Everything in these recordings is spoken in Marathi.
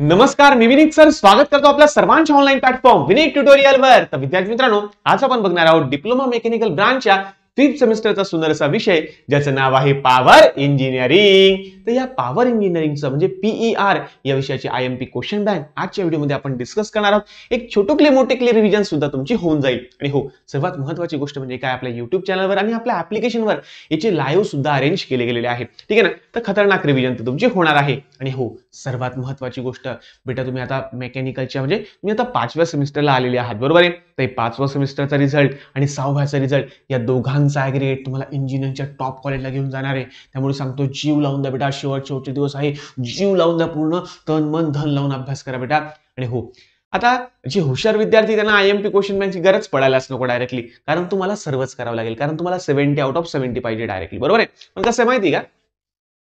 नमस्कार, मी विनीत सर स्वागत करतो आपल्या सर्वांच्या ऑनलाईन प्लॅटफॉर्म विनीत ट्युटोरियल वर. तर विद्यार्थी मित्रांनो, आज आपण बघणार आहोत डिप्लोमा मेकॅनिकल ब्रांचच्या 5th सेमिस्टरचा सुंदर असा विषय ज्याचं नाव आहे पॉवर इंजिनिअरिंग. तर या पॉवर इंजिनिअरिंगचं म्हणजे पीईआर या विषयाची आयएमपी क्वेश्चन बँक आजच्या व्हिडिओमध्ये आपण डिस्कस करणार आहोत. एक छोटुकली मोठीकली रिव्हिजन सुद्धा तुमची होऊन जाईल. आणि हो, सर्वात महत्त्वाची गोष्ट म्हणजे काय, आपल्या YouTube चॅनलवर आणि आपल्या ऍप्लिकेशनवर याचे लाईव्ह सुद्धा अरेंज केले गेलेले आहे. ठीक आहे ना. तर खतरनाक रिव्हिजन तर तुमची होणार आहे. आणि हो, सर्वात महत्त्वाची गोष्ट बेटा, तुम्ही आता मेकॅनिकलच्या म्हणजे तुम्ही आता 5व्या सेमिस्टरला आलेले आहात, बरोबर आहे. तर 5व्या सेमिस्टरचा रिझल्ट आणि 6व्याचा रिझल्ट या दोघांचा ॲग्रीगेट तुम्हाला इंजिनिअरिंगच्या टॉप कॉलेजला घेऊन जाणार आहे. त्यामुळे सांगतो, जीव लावून द्या बेटा, शेवटचे दिवस आहे, जीव लावून द्या, पूर्ण तन मन धन लावून अभ्यास करा बेटा. आणि हो, आता जे हुशार विद्यार्थी त्यांना आयएमपी क्वेश्चन बँकची गरज पडायलाच नको डायरेक्टली, कारण तुम्हाला सर्वच करावं लागेल, कारण तुम्हाला 70 आउट ऑफ 70 पाहिजे डायरेक्टली, बरोबर आहे. पण कसं आहे माहिती का,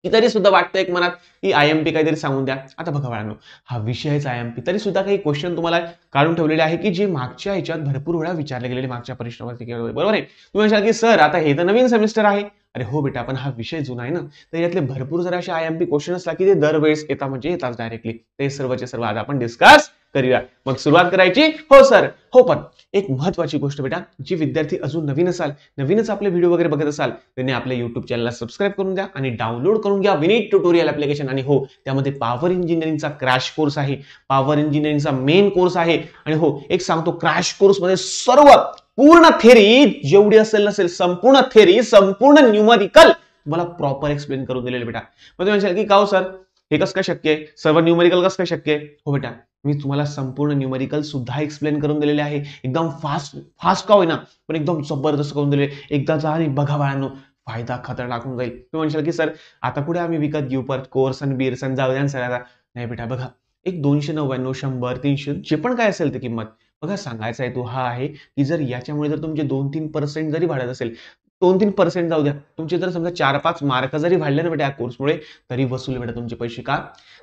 की तरी सुद्धा वाटतं एक मनात की आयएमपी काहीतरी सांगून द्या. आता बघा बाळांनो, हा विषयच आयएमपी, तरी सुद्धा काही क्वेश्चन तुम्हाला काढून ठेवलेले आहे की जे मागच्या ह्याच्यात भरपूर वेळा विचारले गेलेले, मागच्या परीक्षेवरती, बरोबर आहे. तुम्ही म्हणाल की सर आता हे तर नवीन सेमिस्टर आहे. अरे हो बेटा, पण हा विषय जुना आहे ना, तर यातले भरपूर जर असे आयएमपी क्वेश्चन असला की ते दरवेळेस येतात, म्हणजे येतात डायरेक्टली. ते सर्वचे सर्व आज आपण डिस्कस करूया. मग सुरुवात करायची? हो सर, हो. पण एक महत्वाची गोष्ट बेटा, जी विद्यार्थी अजून नवीन असाल, नवीनच आपले व्हिडिओ वगैरे बघत असाल, त्यांनी आपल्या YouTube चॅनलला सबस्क्राईब करून द्या आणि डाउनलोड करून घ्या विनीत ट्युटोरियल ऍप्लिकेशन. आणि हो, त्यामध्ये पॉवर इंजिनिअरिंगचा क्रॅश कोर्स आहे, पॉवर इंजिनिअरिंगचा मेन कोर्स आहे. आणि हो, एक सांगतो, क्रॅश कोर्स मध्ये सर्व पूर्ण थेरी जेवढी असेल नसेल, संपूर्ण थेरी, संपूर्ण न्यूमरिकल तुम्हाला प्रॉपर एक्सप्लेन करून दिलेले बेटा. मग तुम्ही म्हणशाल की का हो सर, हे कसं काय शक्य आहे, सर्व न्यूमरिकल कसं काय शक्य आहे? हो बेटा, मी तुम्हाला संपूर्ण न्यूमरिकल सुद्धा एक्सप्लेन करून दिलेले आहे, एकदम फास्ट का होईना, पण एकदम जबरदस्त करून दिले. एकदा जा आणि बघा बाळांनो, फायदा खतरनाक होऊन जाईल. तुम्ही म्हणशाल की सर आता कुठे आम्ही विकत घेऊ परत कोर्स आणि बीर्स आणि जाऊ द्या सगळ्याला. नाही बेटा, बघा, एक 299, 100, 300 जे पण काय असेल ते किंमत, बघा सांगायचा आहे तो हा आहे की जर याच्यामुळे जर तुमचे 2-3% जरी वाढत असेल, 2-3% जाऊ द्या, तुमचे जर समजा 4-5 मार्क जरी वाढले ना बेटा या कोर्समुळे, तरी वसूल बेटा तुमचे पैसे. का?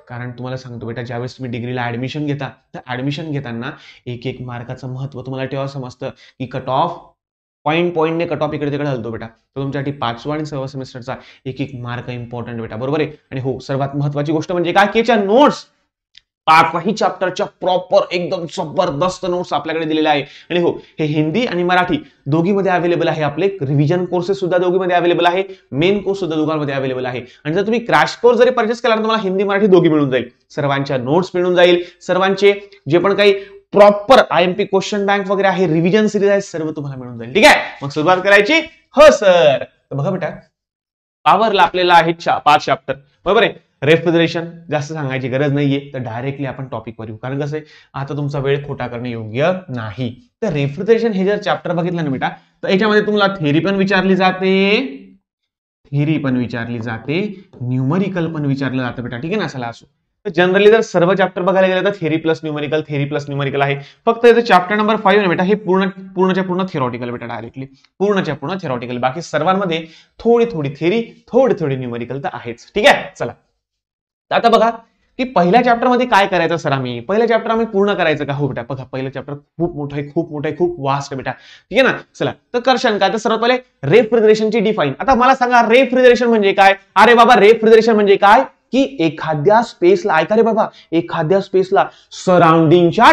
कारण तुम्हाला सांगतो बेटा, ज्यावेळेस तुम्ही डिग्रीला ऍडमिशन घेता, तर ऍडमिशन घेताना एक मार्काचं महत्व तुम्हाला तेव्हा समजतं की कट ऑफ पॉईंटने कट ऑफ इकडे तिकडे हलतो बेटा. तर तुमच्यासाठी 5वा आणि 6व्या सेमिस्टरचा एक मार्क इम्पॉर्टंट बेटा, बरोबर आहे. आणि हो, सर्वात महत्वाची गोष्ट म्हणजे काय, की नोट्स 5ही चॅप्टरच्या प्रॉपर एकदम जबरदस्त नोट्स आपल्याकडे दिलेले आहे. आणि हो, हे हिंदी आणि मराठी दोघीमध्ये अवेलेबल आहे. आपले रिव्हिजन कोर्सेस सुद्धा दोघीमध्ये अवेलेबल आहे, मेन कोर्स सुद्धा दोघांमध्ये अवेलेबल आहे. आणि जर तुम्ही क्रॅश कोर्स जरी परचेस केला तर तुम्हाला हिंदी मराठी दोघी मिळून जाईल, सर्वांच्या नोट्स मिळून जाईल, सर्वांचे जे पण काही प्रॉपर आयएमपी क्वेश्चन बँक वगैरे आहे, रिव्हिजन सिरीज आहे, सर्व तुम्हाला मिळून जाईल. ठीक आहे, मग सुरुवात करायची? हो सर. तर बघा बेटा, पॉवरला आपल्याला आहे 5 चॅप्टर, बरोबर आहे. रेफ्रिजरेशन जास्त सांगायची गरज नाहीये, तर डायरेक्टली आपण टॉपिक वर येऊ, कारण कसं आहे, आता तुमचा वेळ खोटा करणे योग्य नाही. तर रेफ्रिजरेशन हे जर चॅप्टर बघितलं ना बेटा, तर याच्यामध्ये तुम्हाला थेरी पण विचारली जाते, न्यूमरिकल पण विचारलं जातं बेटा. ठीक आहे ना. चला असो, तर जनरली जर सर्व चॅप्टर बघायला गेलं तर थेरी प्लस न्यूमरिकल आहे. फक्त याचं चॅप्टर नंबर 5 आहे बेटा, हे पूर्णच्या पूर्ण थेरॉटिकल बेटा, डायरेक्टली पूर्णच्या पूर्ण थेरॉटिकल. बाकी सर्वांमध्ये थोडी थेरी, थोडी न्यूमरिकल तर आहेच. ठीक आहे. चला, आता बघा की पहिल्या चॅप्टर मध्ये काय करायचं सर, पहिल्या चॅप्टर आम्ही पूर्ण करायचं का? हो बेटा, बघा पहिलं चॅप्टर खूप मोठं आहे, खूप वास्ट आहे बेटा. ठीक आहे ना. चला, तर करशन काय, तर सर्वात पहिले रेफ्रिजरेशनची डिफाईन. आता मला सांगा, रेफ्रिजरेशन म्हणजे काय? अरे बाबा, रेफ्रिजरेशन म्हणजे काय की एखाद्या स्पेसला, ऐका रे बाबा, एखाद्या स्पेसला सराउंडिंगच्या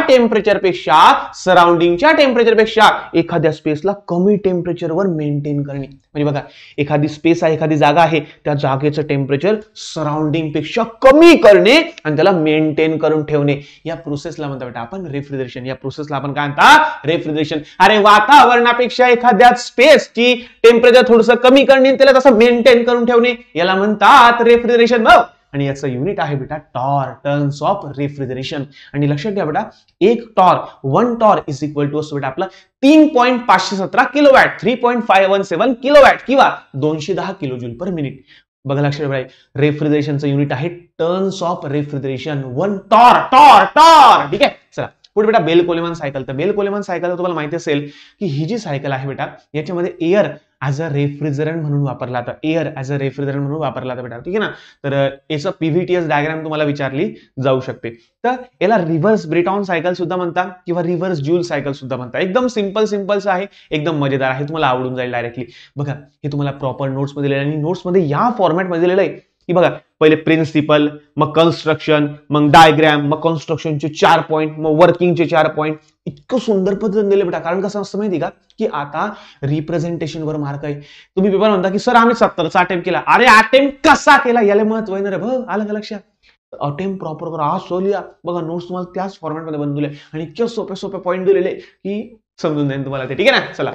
टेम्परेचरपेक्षा एखाद्या स्पेसला कमी टेम्परेचरवर मेंटेन करणे. म्हणजे बघा, एखादी स्पेस आहे, एखादी जागा आहे, त्या जागेचं टेम्परेचर सराउंडिंग पेक्षा कमी करणे आणि त्याला मेंटेन करून ठेवणे, या प्रोसेसला म्हणतो बेटा आपण रेफ्रिजरेशन. या प्रोसेसला आपण काय म्हणता? रेफ्रिजरेशन. अरे वातावरणापेक्षा एखाद्या स्पेसची टेम्परेचर थोडंसं कमी करणे, त्याला तसं मेंटेन करून ठेवणे, याला म्हणतात रेफ्रिजरेशन. आणि याचं युनिट आहे बेटा टॉर, टर्न्स ऑफ रेफ्रिजरेशन. आणि लक्षात घ्या बेटा, 1 टॉर इज इक्वल टू असतो बेटा आपला 3.517 किलोवॅट, 3.517 किलोवॅट किंवा 210 किलोजूल पर मिनिट. बघा, लक्षात ठेवा, रेफ्रिजरेशनचं युनिट आहे टर्न्स ऑफ रेफ्रिजरेशन, 1 टॉर. ठीक आहे. चला पुढे बेटा, बेल कोलेमन सायकल. तर बेल कोलेमन सायकल तुम्हाला माहिती असेल की ही जी सायकल आहे बेटा, याच्यामध्ये एअर ॲज अ रेफ्रिजरंट म्हणून वापरला जातं, बेटा. ठीक आहे ना. तर याचं पीव्हीटीएस डायग्राम तुम्हाला विचारली जाऊ शकते. तर याला रिव्हर्स ब्रेटॉन सायकल सुद्धा म्हणतात किंवा रिव्हर्स जूल सायकल सुद्धा म्हणतात. एकदम सिंपलचं आहे, एकदम मजेदार आहे, तुम्हाला आवडून जाईल डायरेक्टली. बघा, हे तुम्हाला प्रॉपर नोट्समध्ये दिलेलं आहे आणि नोट्समध्ये या फॉर्मॅटमध्ये दिलेलं आहे की बघा पहिले प्रिन्सिपल, मग कन्स्ट्रक्शन, मग डायग्राम, मग कन्स्ट्रक्शनचे 4 पॉईंट, मग वर्किंगचे 4 पॉईंट. इतकं सुंदर पद्धतीने दिले बेटा. कारण कसं असतं माहिती का, की आता रिप्रेझेंटेशन वर मार्क आहे. तुम्ही पेपर म्हणता की सर आम्ही 70चा अटेम्प्ट केला. अरे अटेम्प्ट कसा केला याला महत्व आहे ना रे. बघ आलं का लक्षात. अटेम्प्ट प्रॉपर करा. हा सोलिया बघा नोट्स तुम्हाला त्याच फॉर्मॅटमध्ये बनवून दिले आणि इतके सोपे सोपे पॉईंट दिलेले की समजून जाईल तुम्हाला ते. ठीक आहे ना. चला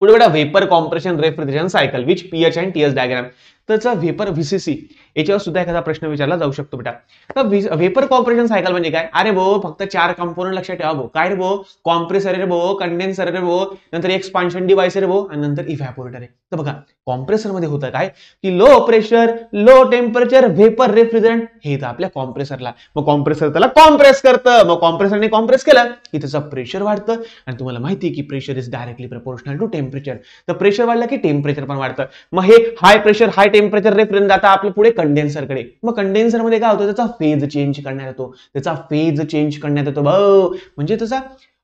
पुढे बेटा vapour compression refrigeration cycle which PH and TS diagram. त्याचा व्हेपर व्हीसीसी याच्यावर सुद्धा एखादा प्रश्न विचारला जाऊ शकतो बेटा. तर व्हेपर कॉम्प्रेशन सायकल म्हणजे काय. अरे भाऊ फक्त 4 कंपोनंट लक्षात ठेवा भाऊ. काय रे भाऊ, कॉम्प्रेसर रे भाऊ, कंडेन्सर रे भाऊ, नंतर एक्सपान्शन डिव्हाइस रे भाऊ आणि नंतर इव्हॅपोरेटर आहे. तर बघा कॉम्प्रेसर मध्ये होतं काय की low pressure low temperature vapour refrigerant हे येतं आपल्या कॉम्प्रेसरला. मग कॉम्प्रेसर त्याला कॉम्प्रेस करतं. मग कॉम्प्रेसरने कॉम्प्रेस केलं की त्याचं प्रेशर वाढतं आणि तुम्हाला माहिती आहे की pressure is directly proportional to temperature. तर प्रेशर वाढलं की टेम्परेचर पण वाढतं. मग हे high pressure high temperature refrigerant आता आपल्या पुढे कंडेन्सरकडे. मग कंडेन्सर मध्ये काय होतं, त्याचा फेज चेंज करण्यात येतो. त्याचा फेज चेंज करण्यात येतो म्हणजे त्याचा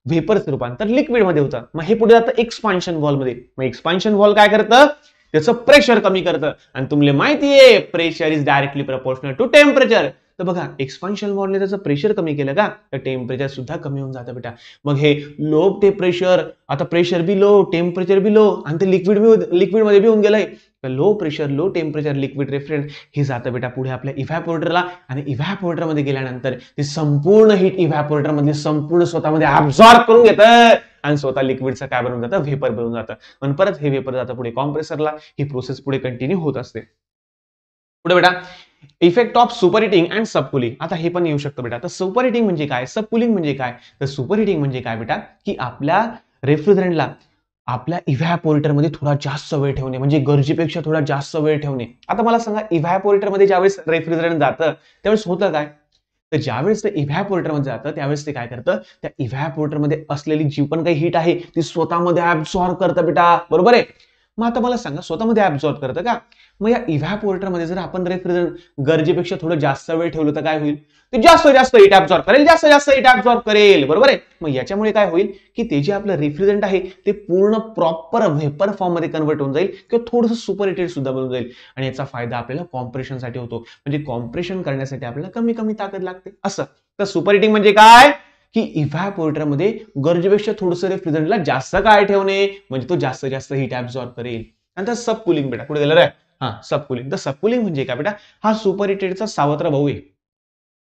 व्हेपरचं रूपांतर लिक्विड मध्ये होतं. मग हे पुढे जातं एक्सपान्शन वॉल मध्ये. मग एक्सपान्शन वॉल काय करतं, त्याचं प्रेशर कमी करतं आणि तुम्हाला माहिती आहे pressure is directly proportional to temperature. तर बघा एक्सपान्शन वॉलने त्याचं प्रेशर कमी केलं का तर टेम्परेचर सुद्धा कमी होऊन जातं बेटा. मग हे लो प्रेशर, आता प्रेशर बी लो टेम्परेचर बी लो आणि ते लिक्विड मध्ये बी होऊन गेलंय. Low pressure low temperature liquid refrigerant हे जातं बेटा पुढे आपल्या इव्हॅपोरेटरला आणि इव्हॅपोरेटर मध्ये गेल्यानंतर ते संपूर्ण हीट इव्हॅपोरेटर मध्ये संपूर्ण स्वतःमध्ये ऍब्सॉर्ब करून घेतं आणि स्वतः लिक्विडचं काय बनवून जातं, व्हेपर बनवून जातं. आणि परत हे व्हेपर जातं पुढे कॉम्प्रेसरला. ही प्रोसेस पुढे कंटिन्यू होत असते. पुढे बेटा effect of superheating and subcooling. आता हे पण येऊ शकतं बेटा. तर सुपर हिटिंग म्हणजे काय, सबकुलिंग म्हणजे काय. तर सुपर हिटिंग म्हणजे काय बेटा की आपल्या रेफ्रिजरंटला आपल्या इव्हॅपोरेटर मध्ये थोडा जास्त वेळ ठेवणे, म्हणजे गरजेपेक्षा थोडा जास्त वेळ ठेवणे. आता मला सांगा इव्हॅपोरेटर मध्ये ज्यावेळेस रेफ्रिजरंट जातं त्यावेळेस होतं काय, तर ज्यावेळेस ते इव्हॅपोरेटर मध्ये जातं त्यावेळेस ते काय करतं, त्या इव्हॅपोरेटर मध्ये असलेली जी पण काही हीट आहे ती स्वतःमध्ये ऍब्सॉर्ब करतं बेटा. बरोबर आहे. मग आता मला सांगा स्वतःमध्ये ऍब्सॉर्ब करतं का. मग या इव्हॅपोरेटर मध्ये जर आपण रेफ्रिजरंट गरजेपेक्षा थोडं जास्त वेळ ठेवलं तर काय होईल, ते जास्त जास्त हीट ऍब्सॉर्ब करेल, जास्त जास्त हीट ऍब्सॉर्ब करेल. बरोबर आहे. मग याच्यामुळे काय होईल की ते जे आपलं रेफ्रिजरंट आहे ते पूर्ण प्रॉपर व्हेपर फॉर्म मध्ये कन्वर्ट होऊन जाईल किंवा थोडंसं सुपर हिटेड सुद्धा बनून जाईल. आणि याचा फायदा आपल्याला कॉम्प्रेशनसाठी होतो. म्हणजे कॉम्प्रेशन करण्यासाठी आपल्याला कमी कमी ताकद लागते असं. तर सुपर हिटिंग म्हणजे काय की इव्हॅपोरेटर मध्ये गरजेपेक्षा थोडंसं रेफ्रिजरंटला जास्त काळ ठेवणे म्हणजे तो जास्त जास्त हीट ऍब्सॉर्ब करेल. आणि सब कुलिंग बेटा कुठे गेलं रे, सब कुलिंग. तर सब कुलिंग म्हणजे काय बेटा, हा सुपर हिटेडचा सावत्र भाऊ आहे.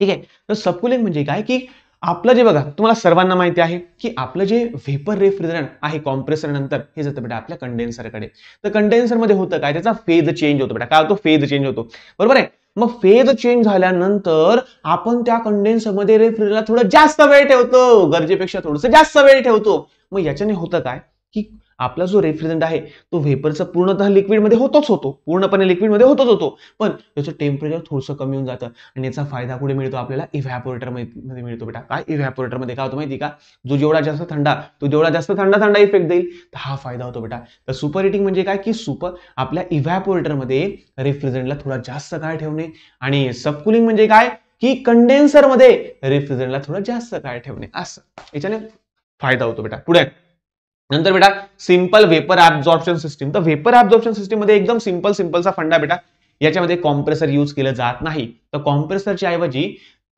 ठीक आहे. तर सब कुलिंग म्हणजे काय की आपलं जे बघा तुम्हाला सर्वांना माहिती आहे की आपलं जे व्हेपर रेफ्रिजरंट आहे कॉम्प्रेसर नंतर हे जातं बेटा आपल्या कंडेन्सरकडे. तर कंडेन्सर मध्ये होतं काय, त्याचा फेज चेंज होतो बेटा. काय होतो, फेज चेंज होतो. बरोबर आहे. मग फेज चेंज झाल्यानंतर आपण त्या कंडेन्सर मध्ये रेफ्रिजरंटला थोडं जास्त वेळ ठेवतो, गरजेपेक्षा थोडंसं जास्त वेळ ठेवतो. मग याच्याने होतं काय की आपला जो रेफ्रिजरंट आहे तो व्हेपरचा पूर्णतः लिक्विड मध्ये होतो, पूर्णपणे लिक्विड मध्ये होतो, पण त्याचं टेम्परेचर थोडंसं कमी होऊन जातं. आणि याचा फायदा कुठे मिळतो आपल्याला, इव्हॅपोरेटर मध्ये मिळतो बेटा. काय इव्हॅपोरेटर मध्ये काय होतं माहिती का, जो जेवढा जास्त थंडा तो जेवढा जास्त थंडा इफेक्ट देईल, तर हा फायदा होतो बेटा. तर सुपर हिटिंग म्हणजे काय की आपल्या इव्हॅपोरेटर मध्ये रेफ्रिजरंटला थोडा जास्त काळ ठेवणे. आणि सबकुलिंग म्हणजे काय की कंडेन्सर मध्ये रेफ्रिजरंटला थोडा जास्त काळ ठेवणे. असं याच्याने फायदा होतो बेटा. पुढे नंतर बेटा सिंपल व्हेपर ऍब्सॉर्प्शन सिस्टीम. तर व्हेपर ऍब्सॉर्प्शन सिस्टीम मध्ये एकदम सिंपलचा फंडा बेटा. याच्यामध्ये कॉम्प्रेसर यूज केलं जात नाही. तर कॉम्प्रेसरच्या ऐवजी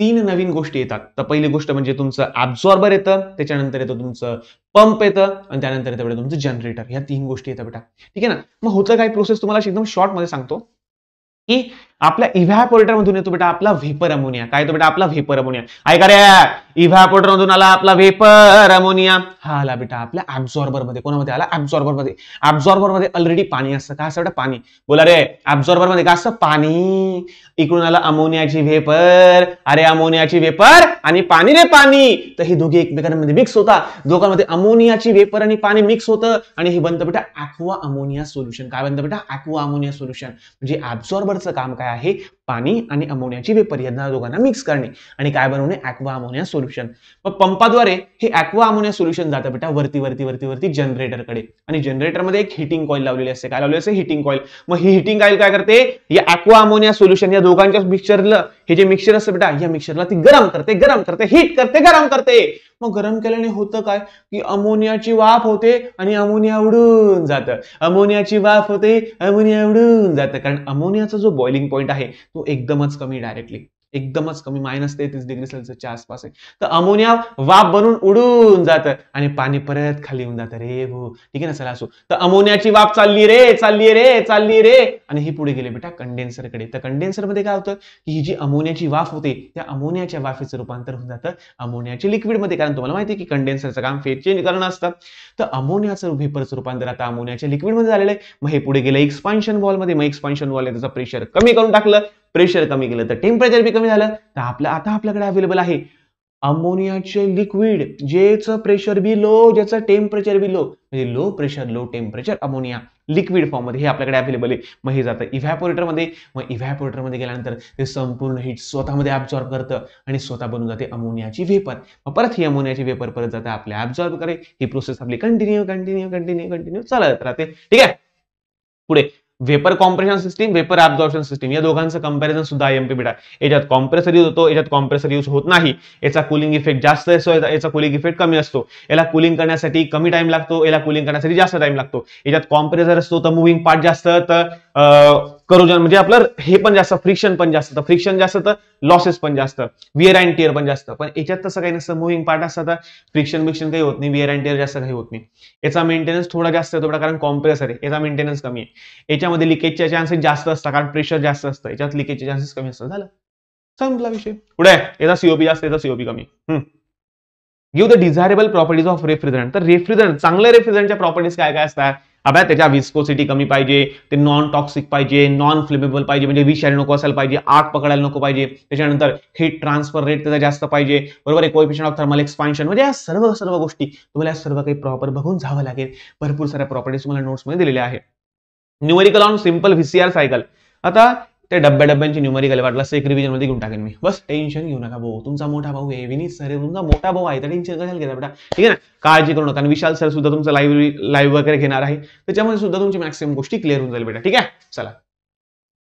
3 नवीन गोष्टी येतात. तर पहिली गोष्ट म्हणजे तुमचं ऍब्सॉर्बर येतं, त्याच्यानंतर येतं तुमचं पंप येतं आणि त्यानंतर येतं बेटा तुमचं जनरेटर. ह्या 3 गोष्टी येतात बेटा. ठीक आहे ना. मग होतं काय प्रोसेस तुम्हाला एकदम शॉर्ट मध्ये सांगतो की आपल्या इव्हॅपोरेटर मधून येतो बेटा आपला व्हेपर अमोनिया. काय येतो बेटा आपला व्हेपर अमोनिया. ऐका रे, इव्हॅपोरेटर मधून आला आपला व्हेपर अमोनिया. हा आला बेटा आपल्या ऍब्सॉर्बर मध्ये. कोणामध्ये आला, ऍब्सॉर्बर मध्ये. ऍब्सॉर्बर मध्ये ऑलरेडी पाणी असतं. काय असतं बेटा, पाणी. बोला रे, ऍब्सॉर्बर मध्ये काय असतं, पाणी. इकडून आला अमोनियाची व्हेपर. अरे अमोनियाची व्हेपर आणि पाणी रे पाणी. तर हे दोघे एकमेकांमध्ये मिक्स होतात. दोघांमध्ये अमोनियाची व्हेपर आणि पाणी मिक्स होतं आणि हे बनतं बेटा ऍक्वा अमोनिया सोल्युशन. काय बनतं बेटा, ऍक्वा अमोनिया सोल्युशन. म्हणजे ऍब्सॉर्बरचं काम काय आहे, पाणी आणि अमोनियाची वेपर या दोघांना मिक्स करणे आणि काय बनवणे, ऍक्वा अमोनिया सोल्युशन. मग पंपाद्वारे हे ऍक्वा अमोनिया सोल्युशन जातं बेटा वरती वरती वरती वरती जनरेटरकडे आणि जनरेटरमध्ये एक हिटिंग कॉइल लावलेली असते. काय लावलेली असते, हिटिंग कॉइल. मग ही हिटिंग कॉइल काय करते, या ऍक्वा अमोनिया सोल्युशन या दोघांच्या मिक्सचरला, हे जे मिक्सचर असतं बेटा या मिक्सचरला ती गरम करते हिट करते गरम करते. मग गरम केल्याने होतं काय की अमोनियाची वाफ होते आणि अमोनिया उडून जातं. अमोनियाची वाफ होते, अमोनिया उडून जातं. कारण अमोनियाचा जो बॉइलिंग पॉइंट आहे तो एकदमच कमी, डायरेक्टली एकदमच कमी -33°C आसपास आहे. तर अमोनिया वाफ बनून उडून जातं आणि पाणी परत खाली येऊन जातं रे भाऊ. ठीक आहे ना. चला असो, तर अमोनियाची वाफ चालली रे आणि ही पुढे गेले बेटा कंडेन्सरकडे. तर कंडेन्सरमध्ये काय होतं की ही जी अमोनियाची वाफ होते त्या अमोनियाच्या वाफेचं रूपांतर होऊन जातं अमोनियाच्या लिक्विडमध्ये. कारण तुम्हाला माहिती आहे की कंडेन्सरचं काम फेज चेंज करणं असतं. तर अमोनियाचं व्हेपरचं रूपांतर आता अमोनियाच्या लिक्विडमध्ये झालेलं आहे. मग हे पुढे गेलं एक्सपान्शन वॉलमध्ये. मग एक्सपान्शन वॉल त्याचं प्रेशर कमी करून टाकलं. प्रेशर कमी केलं तर टेम्परेचर बी कमी झालं. तर आता आपल्याकडे अवेलेबल आहे अमोनियाचे लिक्विड, ज्याचं प्रेशर बी लो, ज्याचं टेम्परेचर बी लो, म्हणजे low pressure low temperature ammonia liquid form मध्ये हे आपल्याकडे अवेलेबल आहे. मग हे जातं इव्हॅपोरेटरमध्ये. मग इव्हॅपोरेटरमध्ये गेल्यानंतर ते संपूर्ण हीट स्वतःमध्ये ऍब्झॉर्ब करतं आणि स्वतः बनून जाते अमोनियाची वेपर. मग परत ही अमोनियाची वेपर परत जाते आपल्या ऍब्झॉर्ब करे. ही प्रोसेस आपली कंटिन्यू चालत राहते. ठीक आहे. पुढे vapour compression system, vapour absorption system या दोघांचं कंपॅरिझन सुद्धा आयएमपी बेटा. याच्यात कॉम्प्रेसर यूज होतो, याच्यात कॉम्प्रेसर यूज होत नाही. याचा कूलिंग इफेक्ट जास्त असतो, याचा कूलिंग इफेक्ट कमी असतो. याला कूलिंग करण्यासाठी कमी टाइम लागतो, याला कूलिंग करण्यासाठी जास्त टाइम लागतो. याच्यात कॉम्प्रेसर असतो तर मुव्हिंग पार्ट जास्त, तर करोजन म्हणजे आपलं हे पण जास्त, फ्रिक्शन पण जास्त, तर फ्रिक्शन जास्त तर लॉसेस पण जास्त, विअर अँड टिअर पण जास्त. पण याच्यात तसं काही नसतं, मुव्हिंग पार्ट असतं, फ्रिक्शन काही होत नाही, विअर अँड टिअर जास्त काही होत नाही. याचा मेंटेनन्स थोडा जास्त येतो कारण कॉम्प्रेसर आहे, याचा मेंटेनन्स कमी आहे. याच्यामध्ये लिकेजचे चान्सेस जास्त असतात कारण प्रेशर जास्त असतं, याच्यात लिकेजचे चान्सेस कमी असतात. झालं, संपला विषय. पुढे याचा सीओपी जास्त, याचा सीओपी कमी. Give the desirable properties of refrigerant. तर रेफ्रिजरंट, चांगल्या रेफ्रिजरंटच्या प्रॉपर्टीज काय काय असतात. अभ्या त्याच्या विस्कोसिटी कमी पाहिजे, ते नॉन टॉक्सिक पाहिजे, नॉन फ्लेमेबल पाहिजे, म्हणजे विषारी नको असायला पाहिजे, आग पकडायला नको पाहिजे. त्याच्यानंतर हीट ट्रान्सफर रेट त्याचा जास्त पाहिजे, बरोबर आहे. कोएफिशियंट ऑफ थर्मल एक्सपान्शन, म्हणजे या सर्व गोष्टी तुम्हाला सर्व काही प्रॉपर बघून जावं लागेल. भरपूर साऱ्या प्रॉपर्टीज तुम्हाला नोट्समध्ये दिलेल्या आहे. Numerical on simple VCR cycle. आता त्या डब्यांची न्यूमेरिकल वाटलं एक रिव्हिजन मध्ये घेऊन टाकेन मी. बस टेन्शन घेऊ नका भाऊ, तुमचा मोठा भाऊ आहे, विनीत सर तुमचा मोठा भाऊ आहे, तर टेन्शन कशाला घेता बेटा. ठीक आहे ना, काळजी करू नका. आणि विशाल सर सुद्धा तुमचं लाईव्ह वगैरे घेणार आहे, त्याच्यामध्ये सुद्धा तुमची मॅक्सिमम गोष्टी क्लिअर होऊन जाईल बेटा. ठीक आहे, चला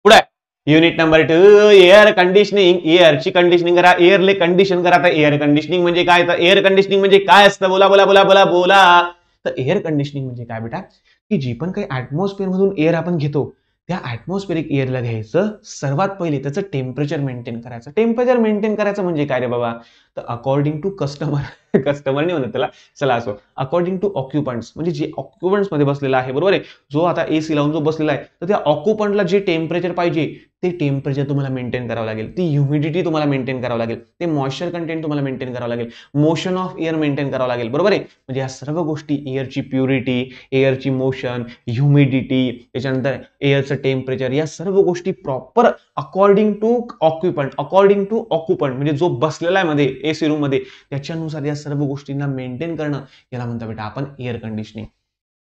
पुढे. Unit number 2 air conditioning. एअरची कंडिशनिंग करा, एअरले कंडिशन करा. तर एअर कंडिशनिंग म्हणजे काय, तर एअर कंडिशनिंग म्हणजे काय असतं, बोला बोला बोला बोला बोला. तर एअर कंडिशनिंग म्हणजे काय बेटा, की जी पण काही ऍटमॉस्फिअर मधून एअर आपण घेतो त्या ऍटमॉस्फेरिक एअरला घ्यायचं, सर्वात पहिले त्याचं टेम्परेचर मेंटेन करायचं. टेम्परेचर मेंटेन करायचं म्हणजे काय रे बाबा, तर अकॉर्डिंग टू कस्टमर नाही म्हणत त्याला, चला असो, अकॉर्डिंग टू ऑक्युपंट्स, म्हणजे जे ऑक्युपंट्स मध्ये बसलेला आहे, बरोबर आहे, जो आता एसी लावून जो बसलेला आहे, तर त्या ऑक्युपंटला जे टेम्परेचर पाहिजे ते टेम्परेचर तुम्हाला मेंटेन करावं लागेल, ती ह्युमिडिटी तुम्हाला मेंटेन करावं लागेल, ते मॉइश्चर कंटेंट तुम्हाला मेंटेन करावं लागेल, मोशन ऑफ एअर मेंटेन करावं लागेल, बरोबर आहे. म्हणजे या सर्व गोष्टी, एअरची प्युरिटी, एअरची मोशन, ह्युमिडिटी, त्याच्यानंतर एअरचं टेम्परेचर, या सर्व गोष्टी प्रॉपर अकॉर्डिंग टू ऑक्युपंट म्हणजे जो बसलेला आहे मध्ये एसी रूम मध्ये, त्याच्यानुसार या सर्व गोष्टींना मेंटेन करणं, याला म्हणतो बेटा आपण एअर कंडिशनिंग.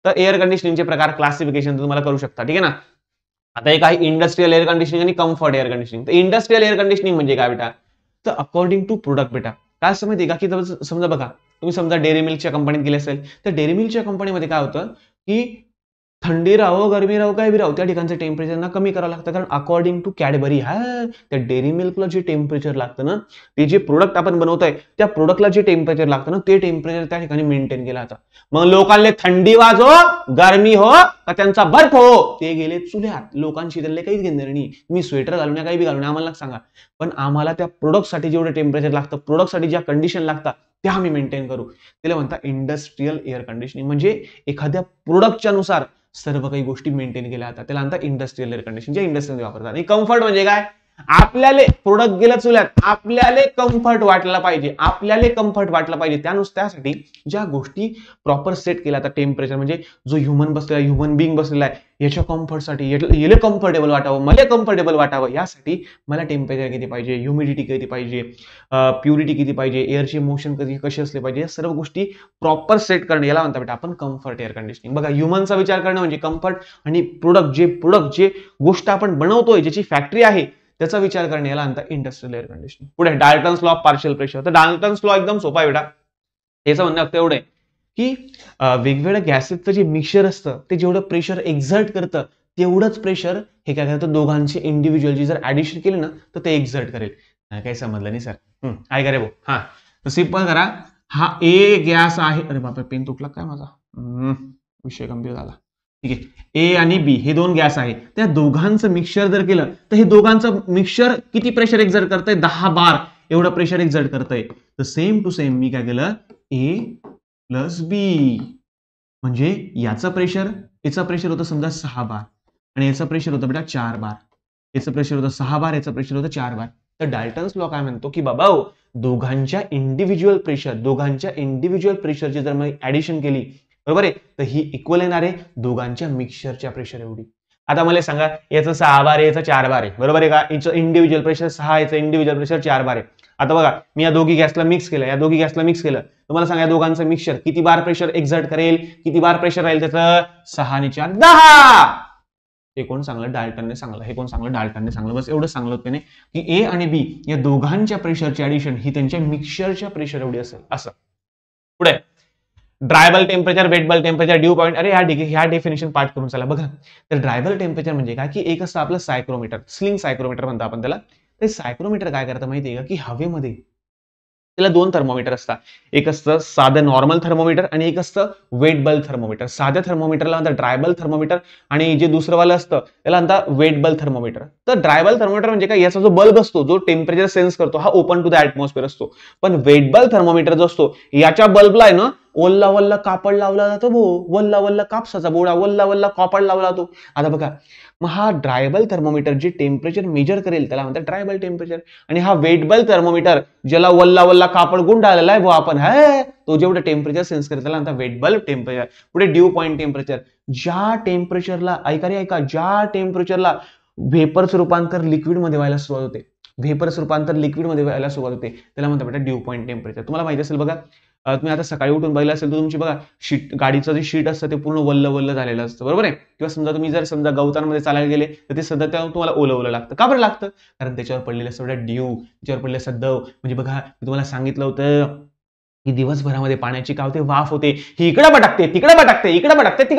तर एअर कंडिशनिंगचे प्रकार क्लासिफिकेशन तुम्हाला करू शकता. ठीक आहे ना. आता एक आहे इंडस्ट्रियल एअर कंडिशनिंग आणि कम्फर्ट एअर कंडिशनिंग. तर इंडस्ट्रियल एअर कंडिशनिंग म्हणजे काय बेटा, तर अकॉर्डिंग टू प्रोडक्ट बेटा. काय असं माहिती का, की समजा बघा, तुम्ही समजा डेअरी मिल्कच्या कंपनीत गेले असेल, तर डेअरी मिल्कच्या कंपनीमध्ये काय होतं की थंडी राहो गरमी राहो काय बी राहो, त्या ठिकाणचं टेम्परेचर ना कमी करावं लागतं, कारण अकॉर्डिंग टू कॅडबरी, त्या डेअरी मिल्कला जे टेम्परेचर लागतं ना, ते जे प्रोडक्ट आपण बनवतोय त्या प्रोडक्टला जे टेम्परेचर लागतं ना, ते टेम्परेचर त्या ठिकाणी मेंटेन केलं जातं. मग लोकांना थंडी वाजो गरमी हो का त्यांचा बर्फ हो, ते गेले चुल्यात, लोकांशी त्यांना काहीच घेणार नाही. मी स्वेटर घालून काही बी घालून आम्हाला सांगा, पण आम्हाला त्या प्रोडक्टसाठी जेवढे टेम्परेचर लागतं, प्रोडक्टसाठी ज्या कंडिशन लागतात त्या आम्ही मेंटेन करू, त्याला म्हणतात इंडस्ट्रियल एअर कंडिशनिंग. म्हणजे एखाद्या प्रोडक्टच्या नुसार सर्व काही गोष्टी मेंटेन केल्या जातात, त्याला म्हणतात इंडस्ट्रियल एअर कंडिशनिंग, जे इंडस्ट्रीमध्ये वापरतात. आणि कम्फर्ट म्हणजे काय, आपल्याला प्रोडक्ट गेलं चुल्यात, आपल्याला कम्फर्ट वाटला पाहिजे, त्यासाठी ज्या गोष्टी प्रॉपर सेट केल्या जातात, टेम्परेचर म्हणजे जो ह्युमन बिंग बसलेला आहे, याच्या कम्फर्टसाठी, याला कम्फर्टेबल वाटावं, मला कम्फर्टेबल वाटावं, यासाठी मला टेम्परेचर किती पाहिजे, ह्युमिडिटी किती पाहिजे, प्युरिटी किती पाहिजे, एअरचे मोशन कशी असले पाहिजे, या सर्व गोष्टी प्रॉपर सेट करणं, याला म्हणतात आपण कम्फर्ट एअर कंडिशनिंग. बघा, ह्युमनचा विचार करणं म्हणजे कम्फर्ट, आणि प्रोडक्ट जे गोष्ट आपण बनवतोय, ज्याची फॅक्टरी आहे त्याचा विचार करणे याला म्हणतात इंडस्ट्रियल एअर कंडिशनिंग. पुढे Dalton's law of partial pressure. तर डाल्टन्स लॉ एकदम सोपा आहे बेटा. याचं म्हणणं फक्त एवढं आहे की वेगवेगळ्या गॅसेसचं जे मिक्सचर असतं ते जेवढं प्रेशर एक्झर्ट करतं तेवढंच प्रेशर हे काय करतं दोघांचे इंडिव्हिज्युअलची जर ऍडिशन केली ना तर ते एक्झर्ट करेल. काही समजलं नाही सर. काय करे भाऊ. हा तर सिंपल करा. हा ए गॅस आहे. अरे बापरे पेन तुटला काय माझा. विषय गंभीर झाला. ठीक आहे. ए आणि बी हे दोन गॅस आहे. त्या दोघांचं मिक्सचर जर केलं तर हे दोघांचं मिक्सचर किती प्रेशर एक्झर्ट करतंय 10 बार एवढं प्रेशर एक्झर्ट करतंय. तर सेम टू सेम मी काय केलं ए प्लस बी म्हणजे याचं प्रेशर याचं प्रेशर होतं समजा 6 बार आणि याचं प्रेशर होतं बेटा 4 बार. याचं प्रेशर होतं 6 बार याचं प्रेशर होतं 4 बार. तर डाल्टन्स लॉ काय म्हणतो की बाबा दोघांच्या इंडिव्हिज्युअल प्रेशरची जर मी ऍडिशन केली बरोबर आहे तर ही इक्वल येणार आहे दोघांच्या मिक्सचरच्या प्रेशर एवढी. आता मला सांगा याचं 6 बार आहे याचं 4 बार आहे बरोबर आहे का. याचं इंडिव्हिज्युअल प्रेशर 6 याचं इंडिव्हिज्युअल प्रेशर 4 बार आहे. आता बघा मी या दोघी गॅसला मिक्स केलं तुम्हाला सांगा या दोघांचं मिक्सचर किती बार प्रेशर एक्झर्ट करेल किती बार प्रेशर राहील त्याचं 6 आणि 4 10. हे कोण सांगलं डाल्टनने सांगलं. बस एवढं सांगलं होतं की ए आणि बी या दोघांच्या प्रेशरची ऍडिशन ही त्यांच्या मिक्सचरच्या प्रेशर एवढी असेल असं. पुढे ड्रायबल टेम्परेचर वेटबल टेम्परेचर ड्यू पॉइंट. अरे ह्या डेफिनेशन पाठ करून चला बघा. तर ड्रायबल टेम्परेचर म्हणजे काय की एक असतं आपलं सायक्रोमीटर स्लिंग सायक्रोमीटर म्हणतो आपण त्याला. ते सायक्रोमीटर काय करतं माहितीये का की हवेमध्ये त्याला 2 थर्मोमीटर असतात. एक असतं साधं नॉर्मल थर्मोमीटर आणि एक असतं वेटबल थर्मोमीटर. साध्या थर्मोमीटरला म्हणतात ड्रायबल थर्मोमीटर आणि जे दुसरं वालं असतं त्याला म्हणतात वेटबल थर्मोमीटर. तर ड्रायबल थर्मोमीटर म्हणजे काय याचा जो बल्ब असतो जो टेम्परेचर सेन्स करतो हा ओपन टू द ऍटमॉस्फिअर असतो. पण वेटबल थर्मोमीटर जो असतो याच्या बल्बला आहे ना वल्ला कापड लावला जातो वल्ला कापसाचा बोळा वल्ला कापड लावला जातो. आता बघा मग हा ड्रायबल थर्मोमीटर जे टेम्परेचर मेजर करेल त्याला म्हणतात ड्रायबल टेम्परेचर आणि हा वेटबल थर्मोमीटर ज्याला वल्ला कापड गुंडाळलेला आहे आपण तो जेवढं टेम्परेचर सेन्स करेल त्याला म्हणतात वेटबल टेम्परेचर. पुढे ड्यू पॉइंट टेम्परेचर. ज्या टेम्परेचरला ज्या टेम्परेचरला व्हेपरचं रूपांतर लिक्विडमध्ये व्हायला सुरुवात होते त्याला म्हणतात बेटा ड्यू पॉइंट टेम्परेचर. तुम्हाला माहिती असेल बघा तुम्ही आता सकाळी उठून बघितलं असेल तर तुमची बघा गाडीचं जे शीट असतं ते पूर्ण वल्ल झालेलं असतं बरोबर आहे. किंवा समजा तुम्ही जर समजा गवतांमध्ये चालायला गेले तर ते सध्या तुम्हाला ओलं लागतं. का बरं लागतं कारण त्याच्यावर पडलेलं सगळं ड्यू त्याच्यावर पडलेलं सद्दव. म्हणजे बघा मी तुम्हाला सांगितलं होतं की दिवसभरामध्ये पाण्याची काय होते वाफ होते ही इकडे भटकते तिकडे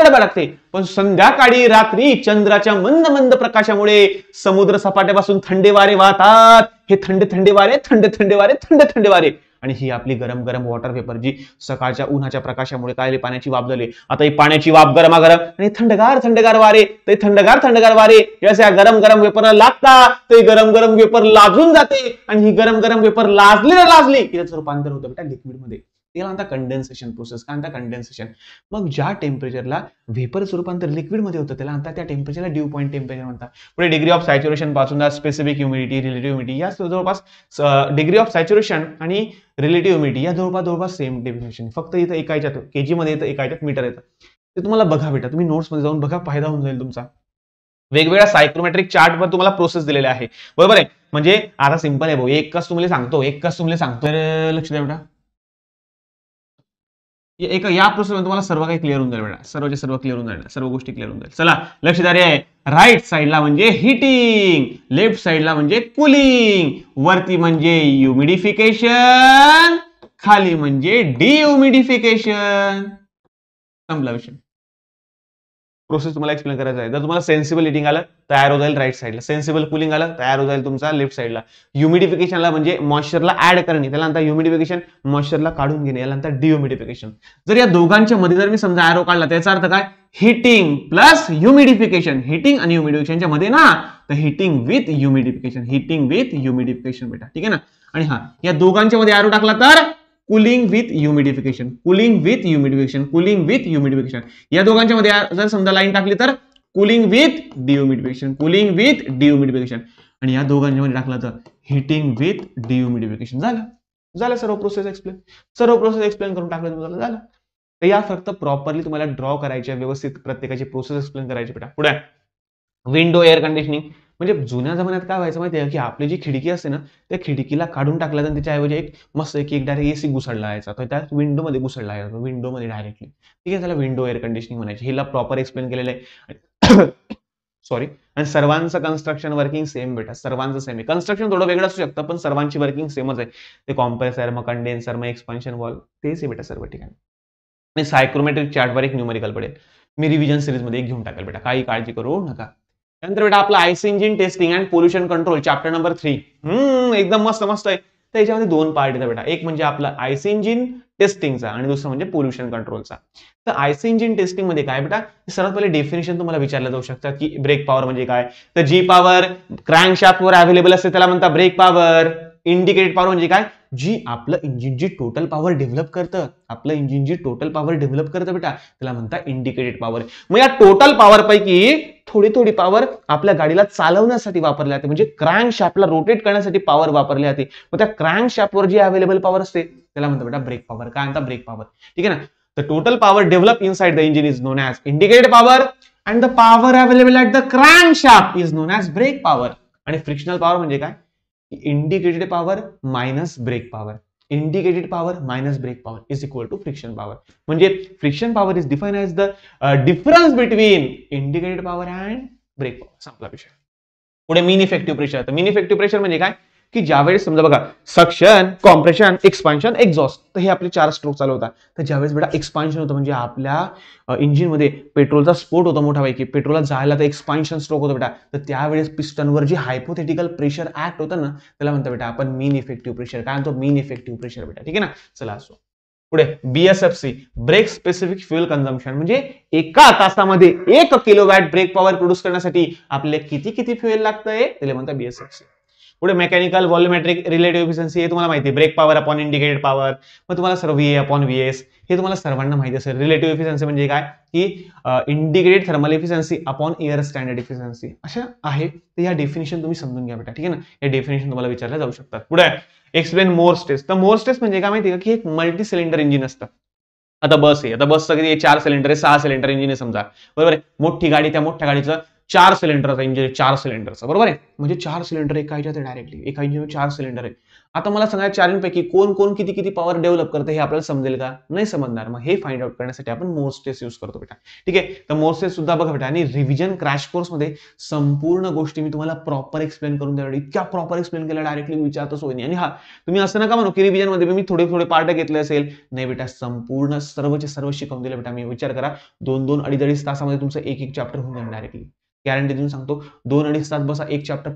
भटकते पण संध्याकाळी रात्री चंद्राच्या मंद प्रकाशामुळे समुद्र सपाट्यापासून थंडे वारे वाहतात. हे थंडे वारे आणि ही आपली गरम वॉटर वेपर जी सकाळच्या उन्हाच्या प्रकाशामुळे काय पाण्याची वाफ झाली. आता ही पाण्याची वाफ गरमागरम आणि थंडगार वारे ते थंडगार वारे या गरम वेपरला लागतात ते गरम वेपर लाजून जाते आणि ही गरम वेपर लाजली की त्याचं रूपांतर होतं बेटा लिक्विडमध्ये. त्याला म्हणतात कंडेन्सेशन प्रोसेस. काय म्हणतात कंडेन्सेशन. मग ज्या टेम्परेचरला व्हेपरचं रूपांतर लिक्विडमध्ये होतं त्याला म्हणतात त्या टेम्परेचरला ड्यू पॉइंट टेम्परेचर म्हणतात. पुढे डिग्री ऑफ सॅच्युरेशन पासून स्पेसिफिक ह्युमिडिटी रिलेटिव्ह ह्युमिडिटी या जवळपास डिग्री ऑफ सॅच्युरेशन आणि रिलेटिव्ह ह्युमिडिटी या जवळपास सेम डेफिनेशन. फक्त इथं एकायच्यात केजी मध्ये येतं एकायच्यात मीटर येतं. ते तुम्हाला बघा बेटा तुम्ही नोट्स मध्ये जाऊन बघा फायदा होऊन जाईल तुमचा. वेगवेगळ्या सायक्रोमेट्रिक चार्टवर तुम्हाला प्रोसेस दिलेले आहे बरोबर आहे. म्हणजे आता सिंपल आहे भाऊ एक कस तुम्हाला सांगतो तर लक्ष द्या बेटा या प्रोसेस मध्ये तुम्हाला सर्व काही क्लिअर होऊन जाईल बेटा. सर्व क्लिअर होऊन जाईल सर्व गोष्टी क्लिअर होऊन जाईल. चला लक्षदारी आहे. राईट साईडला म्हणजे हिटिंग लेफ्ट साईडला म्हणजे कुलिंग वरती म्हणजे ह्युमिडिफिकेशन खाली म्हणजे डिह्युमिडिफिकेशन. संपला विषय. प्रोसेस तुम्हाला एक्सप्लेन करायचा आहे. जर तुम्हाला सेन्सिबल हिटिंग आलं तयार हो जाईल राईट साईडला. सेन्सिबल कुलिंग आलं तयार हो जाईल तुमचा लेफ्ट साईडला. ह्युमिडिफिकेशनला म्हणजे मॉइश्चरला ऍड करणे त्याला नंतर ह्युमिडिफिकेशन मॉइश्चरला काढून घेणे याला नंतर डिह्युमिडिफिकेशन. जर या दोघांच्या मध्ये जर मी समजा ऍरो काढला त्याचा अर्थ काय हिटिंग प्लस ह्युमिडिफिकेशन. हिटिंग आणि ह्युमिडिफिकेशनच्या मध्ये ना तर हिटिंग विथ ह्युमिडिफिकेशन बेटा ठीक आहे ना. आणि हा या दोघांच्या मध्ये ऍरो टाकला तर कुलिंग विथ ह्युमिडिफिकेशन या दोघांच्या मध्ये जर समजा लाईन टाकली तर कुलिंग विथ डिह्युमिडिफिकेशन आणि या दोघांच्या मध्ये टाकला तर हिटिंग विथ डिह्युमिडिफिकेशन. झालं सर्व प्रोसेस एक्सप्लेन करून टाकलं तुम्हाला झालं. तर या फक्त प्रॉपरली तुम्हाला ड्रॉ करायच्या व्यवस्थित प्रत्येकाची प्रोसेस एक्सप्लेन करायची बेटा. पुढे विंडो एअर कंडिशनिंग म्हणजे जुन्या जमान्यात काय व्हायचं माहिती आहे की आपली जी खिडकी असते ना त्या खिडकीला काढून टाकल्या तर त्याच्याऐवजी एक मस्त एक डायरेक्ट एसी घुसडला यायचा तर त्या विंडोमध्ये घुसडला यायचा विंडोमध्ये डायरेक्टली ठीक आहे. त्याला विंडो एअर कंडिशनिंग म्हणायची. हिला प्रॉपर एक्सप्लेन केलेलं आहे. सॉरी, आणि सर्वांचं कन्स्ट्रक्शन वर्किंग सेम बेटा, सर्वांचं सेम आहे. कन्स्ट्रक्शन थोडं वेगळं असू शकतं पण सर्वांची वर्किंग सेमच आहे. ते कॉम्प्रेसर, मग कंडेन्सर, मग एक्सपान्शन वॉल्व, तेच आहे बेटा सर्व ठिकाणी. आणि सायक्रोमेट्रिक चार्टवर एक न्यूमेरिकल पडेल, मी रिव्हिजन सिरीज मध्ये घेऊन टाकेल बेटा, काही काळजी करू नका. त्यानंतर बेटा आपला IC engine testing and pollution control chapter number 3, एकदम मस्त मस्त आहे. तर याच्यामध्ये दोन पार्ट येतात बेटा, एक म्हणजे आपलं आयसी इंजिन टेस्टिंगचा आणि दुसरं म्हणजे पोल्युशन कंट्रोलचा. तर आयसी इंजिन टेस्टिंग मध्ये काय बेटा, सर्वात पहिले डेफिनेशन तुम्हाला विचारलं जाऊ शकतात की ब्रेक पॉवर म्हणजे काय. तर जी पॉवर क्रँकशाफ्टवर अवेलेबल असते त्याला म्हणतात ब्रेक पॉवर. इंडिकेटेड पॉवर म्हणजे काय, जी आपलं इंजिन जी टोटल पॉवर डेव्हलप करतं, आपलं इंजिन जी टोटल पॉवर डेव्हलप करतं बेटा, त्याला म्हणतात इंडिकेटेड पॉवर. मग या टोटल पॉवर पैकी थोडी थोडी पॉवर आपल्या गाडीला चालवण्यासाठी वापरली जाते, म्हणजे क्रँक शाफ्टला रोटेट करण्यासाठी पॉवर वापरली जाते. मग त्या क्रँक शाफ्टवर जी अवेलेबल पॉवर असते त्याला म्हणतात बेटा ब्रेक पॉवर. काय म्हणतात, ब्रेक पॉवर. ठीक आहे ना. The total power developed inside the engine is known as indicated power and the power available at the crankshaft is known as brake power. आणि फ्रिक्शनल पॉवर म्हणजे काय, indicated power minus brake power. Indicated power minus brake power is equal to friction power. म्हणजे friction power is defined as the difference between indicated power and brake power. संपला विषय. पुढे मीन इफेक्टिव्ह प्रेशर. तर मीन इफेक्टिव्ह प्रेशर म्हणजे काय, की ज्यावेळेस समजा बघा सक्शन, कॉम्प्रेशन, एक्सपान्शन, एक्झॉस्ट, तर हे आपले 4 स्ट्रोक चालू होता. तर ज्यावेळेस बेटा एक्सपान्शन होतं म्हणजे आपल्या इंजिन मध्ये पेट्रोलचा स्फोट होता मोठा पैकी, पेट्रोलला जायला तर एक्सपान्शन स्ट्रोक होतं बेटा. तर त्यावेळेस पिस्टनवर जे हायपोथेटिकल प्रेशर ऍक्ट होतं ना त्याला म्हणतो बेटा आपण मीन इफेक्टिव्ह प्रेशर. काय म्हणतो, मीन इफेक्टिव्ह प्रेशर बेटा. ठीक आहे ना. चला असो पुढे BSFC, break specific fuel consumption. म्हणजे एका तासामध्ये 1 किलोवॅट ब्रेक पॉवर प्रोड्यूस करण्यासाठी आपल्याला किती फ्युएल लागतंय त्याला म्हणतात बीएसएफसी. पुढे मेकॅनिकल व्हॉल्युमेट्रिक रिलेटिव्ह एफिशियन्सी, हे तुम्हाला माहिती आहे, brake power upon indicated power. मग तुम्हाला सर्व व्हीए अपॉन व्हीएस हे तुम्हाला सर्वांना माहिती असेल. रिलेटिव्ह एफिशियन्सी म्हणजे काय, की indicated thermal efficiency upon air standard efficiency अशा आहे. तर या डेफिनेशन तुम्ही समजून घ्या बेटा. ठीक आहे ना. या डेफिनेशन तुम्हाला विचारल्या जाऊ शकतात. पुढे एक्सप्लेन मोर स्ट्रेस. तर मोर स्ट्रेस म्हणजे काय माहिती आहे का, की एक मल्टी सिलेंडर इंजिन असतं. आता बस आहे, आता बसचं किती 4 सिलेंडर आहे, 6 सिलेंडर इंजिन आहे समजा, बरोबर आहे. मोठी गाडी, त्या मोठ्या गाडीचं 4 सिलेंडरचा इंजिन, 4 सिलेंडरचा, बरोबर आहे. म्हणजे 4 सिलेंडर एका ह्याच्यात डायरेक्टली एका इंजिन 4 सिलेंडर आहे. आता मला सांगा 4 पैकी कोण कोण किती पॉवर डेव्हलप करते हे आपल्याला समजेल का, नाही समजणार. मग हे फाइंड आउट करण्यासाठी आपण मोर स्ट्रेस यूज करतो बेटा. ठीक आहे. तर मोर स्ट्रेस सुद्धा बघा बेटा, आणि रिव्हिजन क्रॅश कोर्स मध्ये संपूर्ण गोष्टी मी तुम्हाला प्रॉपर एक्सप्लेन करून देणार. इतक्या प्रॉपर एक्सप्लेन केल्या डायरेक्टली विचारतच होईल. आणि हा तुम्ही असं नका म्हणू की रिव्हिजन मध्ये मी थोडे पार्ट घेतले असेल. नाही बेटा, संपूर्ण सर्वचे सर्व शिकवून दिले बेटा मी. विचार करा 2-2, 2.5 तासामध्ये तुमचं एक चॅप्टर होऊन जाईल डायरेक्टली. गॅरंटी देऊन सांगतो. 2-2.5 तास बसा, एक चॅप्टर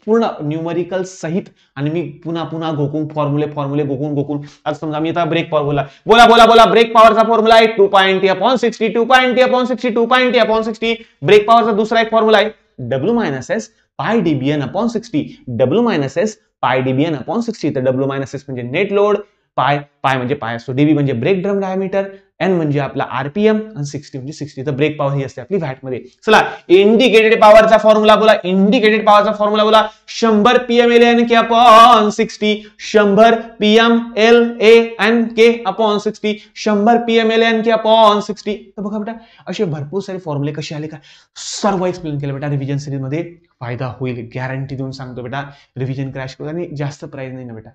पूर्ण न्यूमरिकल सहित. आणि मी पुन्हा घोकून फॉर्म्युले घोकून आज समजा मी आता ब्रेक पॉवर बोला ब्रेक पॉवरचा फॉर्म्युला आहे 2.T/60, 2.T/60, 2.T/60. ब्रेक पॉवरचा दुसरा एक फॉर्म्युला आहे W-S πdBn/60, W-S πdBn/60. तर W-S म्हणजे नेट लोड, पाय म्हणजे पाय असतो, डीबी म्हणजे ब्रेक ड्रम डायमीटर, एन म्हणजे आपला आरपीएम, आणि 60 म्हणजे 60. तर ब्रेक पॉवर ही असते आपली वॅट मध्ये. चला इंडिकेटेड पॉवरचा फॉर्म्युला बोला. इंडिकेटेड पॉवरचा फॉर्म्युला बोला 100 PMLANK/60, 100 PMLANK/60, 100 PMLANK/60. तर बघा बेटा असे भरपूर सारे फॉर्म्युले कसे आले का, सर्व एक्सप्लेन केले बेटा. रिव्हिजन सिरीज मध्ये फायदा होईल, गॅरंटी देऊन सांगतो बेटा. रिव्हिजन क्रॅश कोर्स आणि जास्त प्राइस नाही ना बेटा.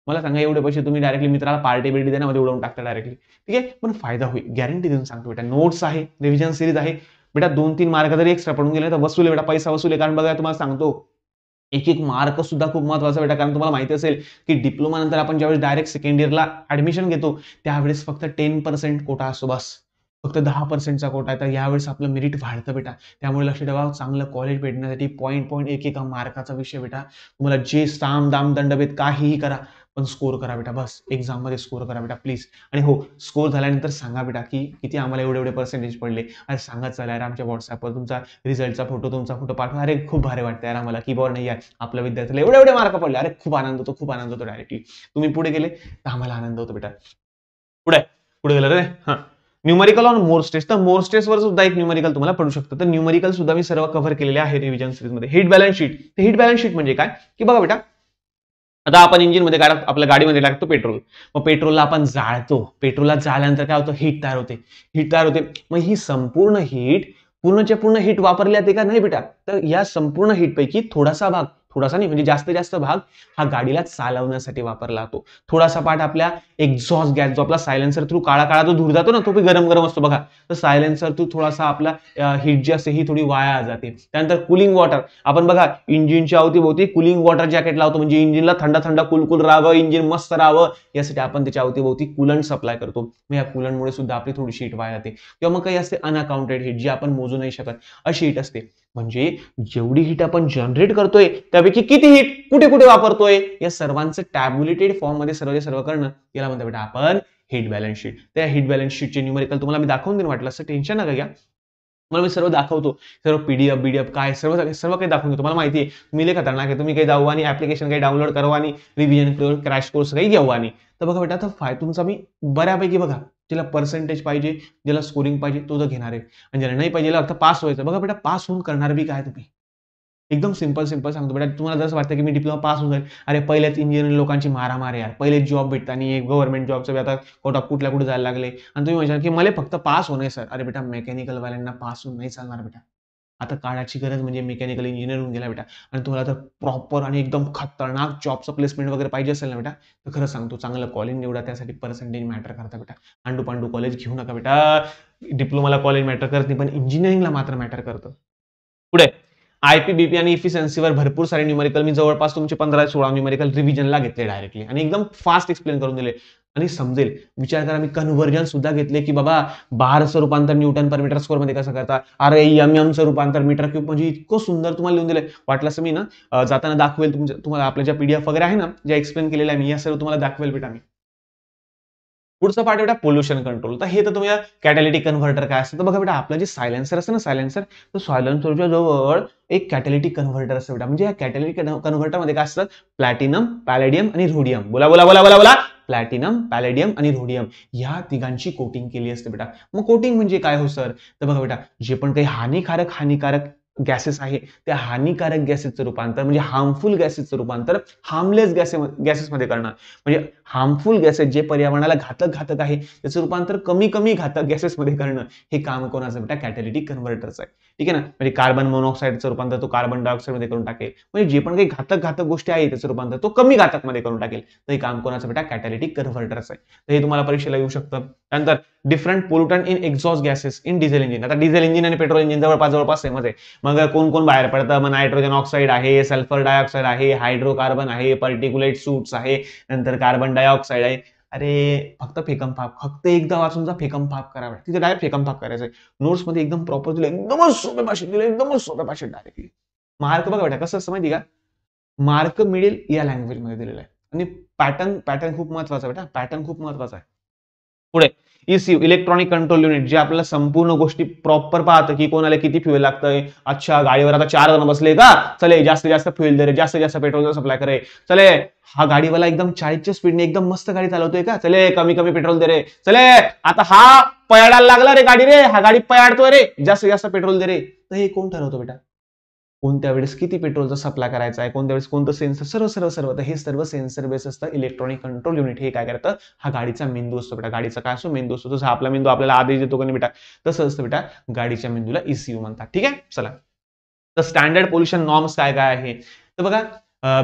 मला सांगा एवढे पैसे तुम्ही डायरेक्टली मित्राला पार्टी बिर्टी देण्यामध्ये उडवून टाकता डायरेक्टली. ठीक आहे, पण फायदा होईल, गॅरंटी देऊन सांगतो बेटा. नोट्स आहे, रिव्हिजन सिरीज आहे बेटा. 2-3 मार्क जरी एक्स्ट्रा पडून गेले तर वसूल आहे बेटा, पैसा वसूल आहे. कारण बघा तुम्हाला सांगतो एक मार्क सुद्धा खूप महत्वाचा बेटा. कारण तुम्हाला माहिती असेल की डिप्लोमा नंतर आपण ज्यावेळेस डायरेक्ट सेकंड इयरला ऍडमिशन घेतो त्यावेळेस फक्त 10% कोटा असतो, बस फक्त 10%चा कोटा आहे. तर यावेळेस आपलं मेरिट वाढतं बेटा. त्यामुळे लक्ष ठेवा, चांगलं कॉलेज भेटण्यासाठी पॉईंट एक मार्काचा विषय बेटा. तुम्हाला जे साम दाम दंडभेद काहीही करा पण स्कोर करा बेटा, बस एक्झाम मध्ये स्कोर करा बेटा प्लीज. आणि हो, स्कोर झाल्यानंतर सांगा बेटा की किती आम्हाला एवढे पर्सेंटेज पडले. अरे सांगत चला यार, आमच्या व्हॉट्सअपवर तुमचा रिझल्टचा तुमचा फोटो पाठवा. अरे खूप भारी वाटतं यार आम्हाला, की बॉर्ड नाही यार आपल्या विद्यार्थ्याला एवढे मार्क पडले. अरे खूप आनंद होतो डायरेक्टली. तुम्ही पुढे गेले तर आम्हाला आनंद होतो बेटा. पुढे गेलं रे. हा, न्यूमरिकल ऑन मोर स्ट्रेस. तर मोर स्ट्रेस वर सुद्धा एक न्यूमरिकल तुम्हाला पडू शकतं. तर न्यूमरिकल सुद्धा मी सर्व कव्हर केलेले आहे रिव्हिजन सिरीज मध्ये. Hit balance sheet. तर हिट बॅलन्स शीट म्हणजे काय, की बघा बेटा आता आपण इंजिन मध्ये आपल्या गाडीमध्ये टाकतो पेट्रोल. मग पेट्रोलला आपण जाळतो. पेट्रोलला जाळल्यानंतर काय होतं, हीट तयार होते. मग ही संपूर्ण हीट पूर्णच्या पूर्ण हीट वापरली जाते का, नाही बेटा. तर या संपूर्ण हीट पैकी थोडासा भाग थोडासा नाही म्हणजे जास्तीत जास्त भाग हा गाडीला चालवण्यासाठी वापरला जातो. थोडासा पार्ट आपल्या एक्झॉस्ट गॅस जो आपला सायलेन्सर थ्रू काळा काळा जो धूर जातो ना, तो गरम गरम असतो बघा. तर सायलेन्सर थ्रू थोडासा आपला हीट जी असते ही थोडी वाया जाते. त्यानंतर कूलिंग वॉटर, आपण बघा इंजिनच्या अवतीभोवती कूलिंग वॉटर जॅकेट लावतो, म्हणजे इंजिनला थंड थंड कुलकुल राहावं, इंजिन मस्त राहावं, यासाठी आपण त्याच्या अवतीभोवती कूलंट सप्लाय करतो. मग या कूलंटमुळे सुद्धा आपली थोडीशी हीट वाया जाते. किंवा मग काही असते अनअकाउंटेड हीट जी आपण मोजू नाही शकत, अशी हीट असते. म्हणजे जेवढी हीट आपण जनरेट करतोय त्यापैकी किती हीट कुठे कुठे वापरतोय या सर्वांचं टॅब्युलेटेड फॉर्म मध्ये सर्व करणं, याला म्हणतो बेटा आपण हीट बॅलन्स शीट. त्या हीट बॅलन्स शीटचे न्यूमेरिकल तुम्हाला मी दाखवून देईन, वाटलं असं टेन्शन नका घ्या. मला मी सर्व दाखवतो, सर्व पीडीएफ बीडीएफ काय सर्व काही दाखवून देतो. मला माहिती आहे तुम्ही लय खतरनाक आहे, तुम्ही काही जाऊ आणि ऍप्लिकेशन काही डाउनलोड करवा आणि रिव्हिजन क्रॅश कोर्स काही घेऊ आणि. तर बघा बेटा, तर तुमचा मी बऱ्यापैकी बघा, ज्याला पर्सेंटेज पाहिजे, ज्याला स्कोरिंग पाहिजे तो जर घेणार आहे, आणि ज्याला नाही पाहिजे फक्त पास व्हायचं. बघा बेटा, पास होऊन करणार बी काय तुम्ही, एकदम सिंपल सांगतो बेटा. तुम्हाला जसं वाटतं की मी डिप्लोमा पास होऊन जाईल, अरे पहिल्याच इंजिनिअरिंग लोकांची मारामार यार, पहिलेच जॉब भेटता आणि गव्हर्नमेंट जॉबचं आता कुठल्या कुठे जायला लागले, आणि तुम्ही म्हणता की मला फक्त पास होणे सर. अरे बेटा, मेकॅनिकल वाल्यांना पास होऊन नाही चालणार बेटा. आता काळाची गरज म्हणजे मेकॅनिकल इंजिनियर होऊन गेला बेटा, आणि तुम्हाला जर प्रॉपर आणि एकदम खतरनाक जॉबचं प्लेसमेंट वगैरे पाहिजे असेल ना बेटा, तर खरं सांगतो चांगलं कॉलेज निवडा. त्यासाठी पर्सेंटेज मॅटर करता बेटा. अंडू पांडू कॉलेज घेऊ नका बेटा. डिप्लोमाला कॉलेज मॅटर करत नाही, पण इंजिनिअरिंगला मात्र मॅटर करतं. पुढे आयपीबीपी आणि इफिशियन्सीवर भरपूर सारे न्यूमेरिकल मी जवळपास तुमचे 15-16 न्यूमेरिकल रिव्हिजनला घेतले डायरेक्टली, आणि एकदम फास्ट एक्सप्लेन करून दिले आणि समजेल. विचार करा, मी कन्व्हर्जन सुद्धा घेतले की बाबा बारचं रूपांतर न्यूटन पर मीटर स्क्वेअर मध्ये कसं करता, अरे एमएमचं रूपांतर मीटर क्यूब, म्हणजे इतकं सुंदर तुम्हाला लिहून दिलंय. वाटलं असं मी ना जाताना दाखवेल तुम्हाला आपल्या ज्या पीडीएफ वगैरे आहे ना, ज्या एक्सप्लेन केलेल्या मी, या सर्व तुम्हाला दाखवेल बेटा मी. पुढचा पार्ट बेटा पोल्युशन कंट्रोल. तर हे तर तुम्ही कॅटॅलिटिक कन्व्हर्टर काय असतं, तर बघा बेटा, आपलं जे सायलेन्सर असतं ना, सायलेन्सर, तर सायलेन्सरच्या जवळ एक कॅटॅलिटिक कन्व्हर्टर असतं बेटा. म्हणजे या कॅटॅलिटिक कन्व्हर्टर मध्ये काय असतं, प्लॅटिनम, पॅलेडियम आणि रोडियम. बोला बोला बोला बोला बोला. प्लॅटिनम, पॅलेडियम आणि रोडियम या तिघांची कोटिंग केली असते बेटा. मग कोटिंग म्हणजे काय हो सर, तर बघा बेटा, जे पण काही हानिकारक गॅसेस आहे, त्या हानिकारक गॅसेसचं रूपांतर म्हणजे हार्मफुल गॅसेसचं रूपांतर हार्मलेस गॅसेसमध्ये करणार. म्हणजे हार्मफुल गॅसेस जे पर्यावरणाला घातक आहे, त्याचं रूपांतर कमी घातक गॅसेसमध्ये करणं, हे काम कोणाचं बेटा, कॅटॅलिटिक कन्व्हर्टरचं आहे. ठीक आहे ना. म्हणजे कार्बन मोनॉक्साईडचं रूपांतर तो कार्बन डायऑक्साईड मध्ये करून टाकेल. म्हणजे जे पण काही घातक गोष्टी आहे त्याचं रूपांतर तो कमी घातक मध्ये करून टाकेल. तर हे काम कोणाचं बेटा, कॅटॅलिटिक कन्व्हर्टरचं आहे. तर हे तुम्हाला परीक्षेला येऊ शकतं. त्यानंतर different pollutant in exhaust gases in diesel engine. आता डिझेल इंजिन आणि पेट्रोल इंजिन जवळपास सेमच आहे. मग कोण बाहेर पडतं, मग नायट्रोजन ऑक्साईड आहे, सल्फर डायऑक्साईड आहे, हायड्रोकार्बन आहे, पर्टिक्युलेट सूट्स आहे, नंतर कार्बन डायऑक्साईड आहे. अरे फक्त फक्त एकदा वाचून जा, फेकमफाप करा. तिथे डायरेक्ट फेकमफाप करायचं आहे. नोट्स मध्ये एकदम प्रॉपर दिलं, एकदमच सोप्या भाषेत डायरेक्टली. मार्क बघा बेटा कसं असतं माहिती का, मार्क मिळेल या लँग्वेज मध्ये दिलेला आहे. आणि पॅटर्न खूप महत्वाचा बेटा, पॅटर्न खूप महत्वाचा आहे. पुढे ECU, इलेक्ट्रॉनिक कंट्रोल युनिट, जे आपल्याला संपूर्ण गोष्टी प्रॉपर पाहतं की कोणाला किती फ्युएल लागतंय. अच्छा, गाडीवर आता 4 जण बसले का, चले जास्त फ्युएल दे रे, जास्त पेट्रोल सप्लाय करे. चले, हा गाडीवाला एकदम 40च्या स्पीडने एकदम मस्त गाडी चालवतोय का, चले कमी पेट्रोल दे रे. चले, आता हा पयाडायला लागला रे गाडी रे, हा गाडी पयाडतोय रे, जास्त पेट्रोल दे रे. तर हे कोण ठरवतो बेटा, कोणत्या वेळेस किती पेट्रोलचा सप्लाय करायचा आहे, कोणत्या वेळेस कोणतं सेन्सर, सर्व. तर हे सर्व सेन्सर बेस असतं इलेक्ट्रॉनिक कंट्रोल युनिट. हे काय करतं, हा गाडीचा मेंदू असतो बेटा. गाडीचा काय असतो, मेंदू असतो. जसं आपला मेंदू आपल्याला आदेश देतो का नाही बेटा, तसं असतं बेटा. गाडीच्या मेंदूला ECU म्हणतात. ठीक आहे, चला. तर स्टँडर्ड पोल्युशन नॉर्म्स काय आहे, तर बघा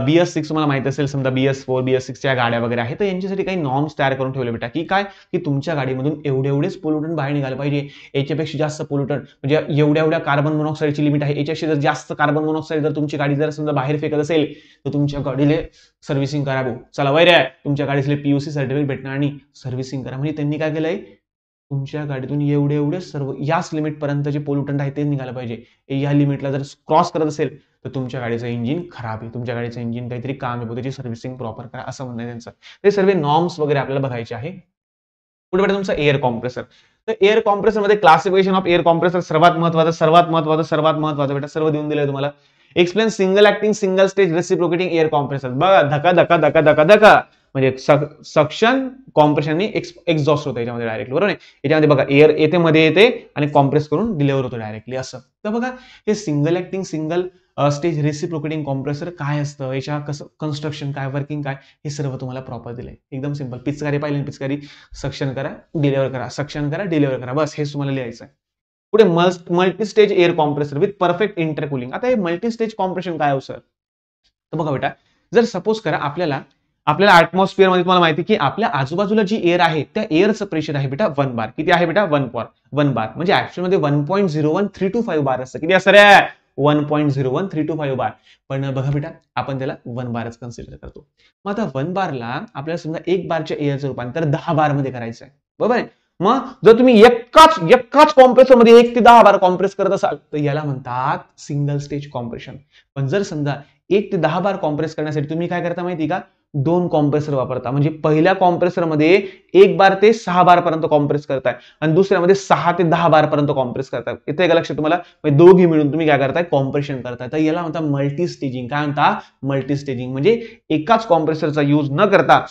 BS6 तुम्हाला माहित असेल, समजा BS4 BS6च्या गाड्या वगैरे आहेत, तर यांच्यासाठी काही नॉर्म्स तयार करून ठेवले बेटा. की काय, की तुमच्या गाडीमधून एवढेच पोल्युटंट बाहेर निघालं पाहिजे, याच्यापेक्षा जास्त पोल्युटंट म्हणजे एवढ्या कार्बन मोनॉक्साईडची लिमिट आहे, याच्याशी जर जास्त कार्बन मोनॉक्साईड जर तुमची गाडी जर समजा बाहेर फेकत असेल, तर तुमच्या गाडीला सर्व्हिसिंग करा भाऊ. चला वैर आहे, तुमच्या गाडीचे PUC सर्टिफिकेट भेटणार आणि सर्व्हिसिंग करा. म्हणजे त्यांनी काय केलंय, तुमच्या गाडीतून एवढे सर्व याच लिमिट पर्यंत जे पोल्युटंट आहे ते निघालं पाहिजे. या लिमिटला जर क्रॉस करत असेल तर तुमच्या गाडीचं इंजिन खराब आहे, तुमच्या गाडीचं इंजिन काहीतरी काम आहे, त्याची सर्व्हिसिंग प्रॉपर करा, असं म्हणणं आहे त्यांचं. ते सर्व नॉर्म्स वगैरे आपल्याला बघायचे आहे. पुढे बेटा तुमचा एअर कॉम्प्रेसर. तर एअर कॉम्प्रेसर मध्ये क्लासिफिकेशन ऑफ एअर कॉम्प्रेसर सर्वात महत्वाचं बेटा, सर्व देऊन दिलंय तुम्हाला. Explain single acting single stage reciprocating air compressor. बघा, धका म्हणजे सक्शन, कॉम्प्रेशन आणि एक्झॉस्ट होतं याच्यामध्ये डायरेक्टली, बरोबर आहे. याच्यामध्ये बघा एअर येते आणि कॉम्प्रेस करून डिलिव्हर होतो डायरेक्टली असं. तर बघा, हे single acting single stage reciprocating compressor काय असतं, याच्या कसं कन्स्ट्रक्शन काय, वर्किंग काय, हे सर्व तुम्हाला प्रॉपर दिलंय. एकदम सिंपल. पिचकारी पाहिली, पिचकारी सक्शन करा, डिलिव्हर करा, सक्शन करा, डिलिव्हर करा, बस हेच तुम्हाला लिहायचं आहे. पुढे multi stage air compressor with perfect intercooling. आता हे मल्टी स्टेज कॉम्प्रेशन काय हो सर, तर बघा बेटा, जर सपोज करा आपल्याला आपल्याला ऍटमॉस्फिअर मध्ये तुम्हाला माहिती की आपल्या आजूबाजूला जी एअर आहे त्या एअरचं प्रेशर आहे बेटा 1 बार. किती आहे बेटा? 1 बार. म्हणजे ऍक्च्युअल मध्ये 1.01325 बार असतं. किती असतं रे? 1.01325 बार. पण बघा बेटा, आपण त्याला 1 बारच कन्सिडर करतो. मग आता 1 बारला आपल्याला समजा 1 बारच्या एअरचं रूपांतर 10 बार मध्ये करायचं आहे. बरोबर आहे? मग जर तुम्ही एकाच कॉम्प्रेसर मध्ये 1 ते 10 बार कॉम्प्रेस करत असाल तर याला म्हणतात सिंगल स्टेज कॉम्प्रेशन. पण जर समजा 1 ते 10 बार कॉम्प्रेस करण्यासाठी तुम्ही काय करता माहिती का? 2 कॉम्प्रेसर वापरता. म्हणजे पहिल्या कॉम्प्रेसर मध्ये 1 बार ते 6 बार पर्यंत कॉम्प्रेस करताय आणि दुसऱ्यामध्ये 6 ते 10 बार पर्यंत कॉम्प्रेस करताय. इथे का लक्षात तुम्हाला? दोघी मिळून तुम्ही काय करताय? कॉम्प्रेशन करताय. तर याला म्हणतात मल्टी स्टेजिंग. काय म्हणता? Multi staging. म्हणजे एकाच कॉम्प्रेसरचा यूज न करता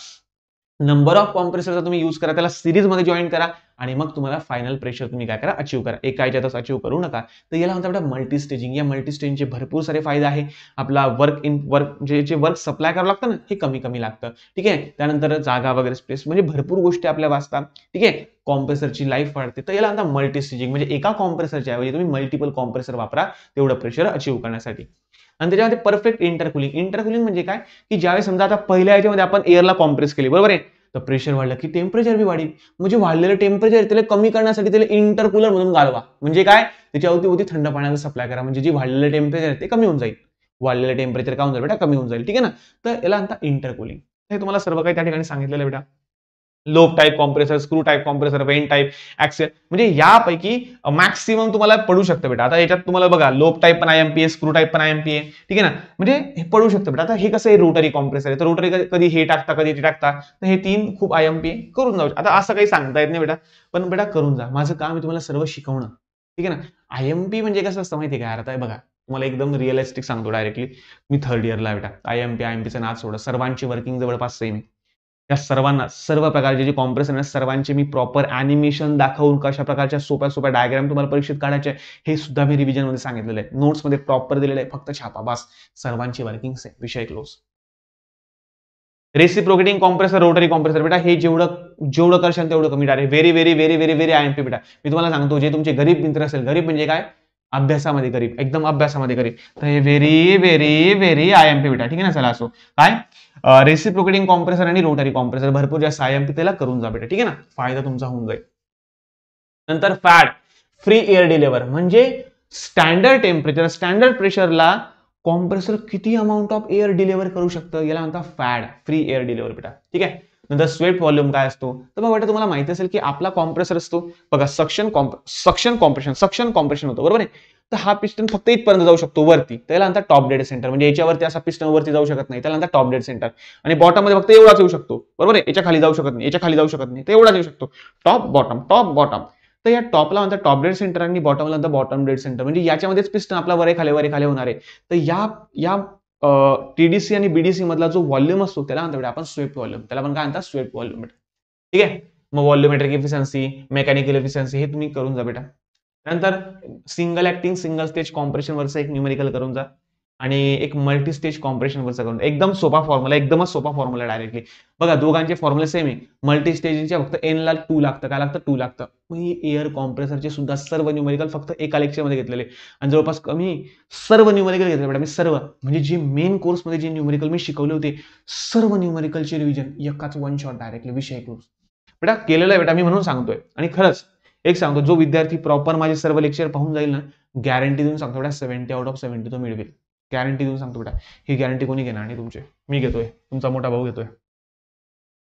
नंबर ऑफ कॉम्प्रेसरचा तुम्ही यूज करा, त्याला सिरीज मध्ये जॉईन करा आणि मग तुम्हाला फायनल प्रेशर तुम्ही काय करा? अचीव करा. एका याच्यातच अचीव करू नका. तर याला म्हणतात मल्टी स्टेजिंग. या मल्टी स्टेजिंगचे भरपूर सारे फायदे आहे. आपला वर्क जे वर्क सप्लाय करावं लागतं ना, हे कमी कमी लागतं. ठीक आहे. त्यानंतर जागा वगैरे स्पेस म्हणजे भरपूर गोष्टी आपल्या वाचतात. ठीक आहे. कॉम्प्रेसरची लाईफ वाढते. तर याला म्हणतात मल्टी स्टेजिंग. म्हणजे एका कॉम्प्रेसरच्या ऐवजी तुम्ही मल्टिपल कॉम्प्रेसर वापरा तेवढं प्रेशर अचीव करण्यासाठी. आणि त्याच्यामध्ये परफेक्ट इंटरकुलिंग. इंटरकुलिंग म्हणजे काय? की ज्यावेळेस समजा आता पहिल्या याच्यामध्ये आपण एअरला कॉम्प्रेस केली, बरोबर आहे? तर प्रेशर वाढलं की टेम्परेचर बी वाढेल. म्हणजे वाढलेलं टेम्परेचर त्याला कमी करण्यासाठी त्याला इंटरकुलर म्हणून घालवा. म्हणजे काय? त्याच्या अवती थंड पाण्याचा सप्लाय करा. म्हणजे जे वाढलेलं टेम्परेचर आहे ते कमी होऊन जाईल. वाढलेलं टेम्परेचर काय होऊन जाईल बेटा? कमी होऊन जाईल. ठीक आहे ना? तर याला म्हणतात इंटरकुलिंग. हे तुम्हाला सर्व काही त्या ठिकाणी सांगितलेलं बेटा. Lobe type compressor, screw type compressor, Wien type, axial, म्हणजे यापैकी मॅक्सिमम तुम्हाला पडू शकतं बेटा. आता याच्यात तुम्हाला बघा लोब टाईप पण आयएमपीए, स्क्रू टाईप पण आयएमपीए. ठीक आहे ना? म्हणजे हे पडू शकतं बेटा. आता हे कसं आहे? रोटरी कॉम्प्रेसर आहे. तर रोटरी कधी हे टाकता, कधी ते टाकता. तर हे 3 खूप आयएमपीए करून जाऊ. आता असं काही सांगता येत नाही बेटा. पण बेटा करून जा. माझं काम आहे तुम्हाला सर्व शिकवणं. ठीक आहे ना? आयएमपी म्हणजे कसं असतं माहिती आहे का? आता बघा, तुम्हाला एकदम रिअलिस्टिक सांगतो डायरेक्टली. मी थर्ड इयरला बेटा. आयएमपीचं नाच सोडा. सर्वांची वर्किंग जवळपास सेम आहे. या सर्वांना सर्व प्रकारचे जे कॉम्प्रेसर आहेत सर्वांचे मी प्रॉपर अॅनिमेशन दाखवून कशा प्रकारच्या सोप्या सोप्या डायग्राम तुम्हाला परीक्षेत काढायचे हे सुद्धा मी रिव्हिजन मध्ये सांगितलेलं आहे. नोट्स मध्ये प्रॉपर दिलेलं आहे. फक्त छापा बस. सर्वांची वर्किंग सेम. विषय close. Reciprocating compressor, rotary compressor बेटा हे जेवढं जेवढं करशाल तेवढं कमी. Direct very very very very very IMP बेटा. मी तुम्हाला सांगतो जे तुमचे गरीब मित्र असेल, गरीब म्हणजे काय? अभ्यासामध्ये गरीब, एकदम अभ्यासामध्ये गरीब. तर हे व्हेरी व्हेरी व्हेरी आयएमपी बेटा. ठीक आहे ना? चला असो काय रेसिप्रोकेटिंग कॉम्प्रेसर आणि रोटरी कॉम्प्रेसर भरपूर जास्त आयएमपी त्याला करून जा बेटा. ठीक आहे ना? फायदा तुमचा होऊन जाईल. नंतर फॅड फ्री एअर डिलिव्हर म्हणजे स्टँडर्ड टेम्परेचर, स्टँडर्ड प्रेशरला कॉम्प्रेसर किती अमाऊंट ऑफ एअर डिलिव्हर करू शकतं याला म्हणतात फॅड फ्री एअर डिलिव्हर बेटा. ठीक आहे. नंतर स्वेट व्हॉल्यूम काय असतो? तर बघा बेटा तुम्हाला माहिती असेल की आपला कॉम्प्रेसर असतो बघा सक्शन कॉम्प्रेशन होतं, बरोबर आहे? तर हा पिस्टन फक्त इथपर्यंत जाऊ शकतो वरती, त्याला म्हणतात टॉप डेड सेंटर. म्हणजे याच्यावरती असा पिस्टन वरती जाऊ शकत नाही, त्याला म्हणतात टॉप डेड सेंटर. आणि बॉटम मध्ये फक्त एवढाच येऊ शकतो, बरोबर आहे? याच्या खाली जाऊ शकत नाही, याच्या खाली जाऊ शकत नाही, तर एवढाच येऊ शकतो. Top bottom. तर या टॉपला म्हणतात टॉप डेड सेंटर आणि बॉटमला म्हणतात बॉटम डेड सेंटर. म्हणजे याच्यामध्येच पिस्टन आपला वरे खाली होणार आहे. तर या टीडीसी आणि बीडीसी मधला जो व्हॉल्यूम असतो त्याला म्हणतात आपण स्वेप्ट व्हॉल्यूम. त्याला पण काय म्हणतात? Swept volume. ठीक आहे. मग व्हॉल्यूमेट्रिक एफिशियन्सी, मेकॅनिकल एफिशियन्सी हे तुम्ही करून जा बेटा. त्यानंतर single acting single stage compression वरचा एक न्यूमेरिकल करून जा आणि एक मल्टी स्टेज कॉम्प्रेशन वरचा करून. एकदम सोपा फॉर्म्युला, एकदमच सोपा फॉर्म्युला डायरेक्टली. बघा दोघांचे फॉर्म्युले सेम आहे. मल्टी स्टेजच्या फक्त एन ला 2 लागतं. काय लागतं? 2 लागतं. मग ही एअर कॉम्प्रेसरचे सुद्धा सर्व न्यूमेरिकल फक्त एका लेक्चरमध्ये घेतलेले आणि जवळपास कमी सर्व न्यूमेरिकल घेतले बेटा मी सर्व. म्हणजे जे मेन कोर्समध्ये जे न्यूमेरिकल मी शिकवले होते सर्व न्यूमेरिकलचे रिव्हिजन एकाच वन शॉट डायरेक्टली. विषय क्लोज बेटा. केलेलं आहे बेटा मी म्हणून सांगतोय. आणि खरंच एक सांगतो, जो विद्यार्थी प्रॉपर माझे सर्व लेक्चर पाहून जाईल ना, गॅरंटी देऊन सांगतो बेटा 70 आउट ऑफ 70 तो मिळवेल. गॅरंटी देऊन सांगतो बेटा. ही गॅरंटी कोणी घेणार नाही तुमचे, मी घेतोय, तुमचा मोठा भाऊ घेतोय.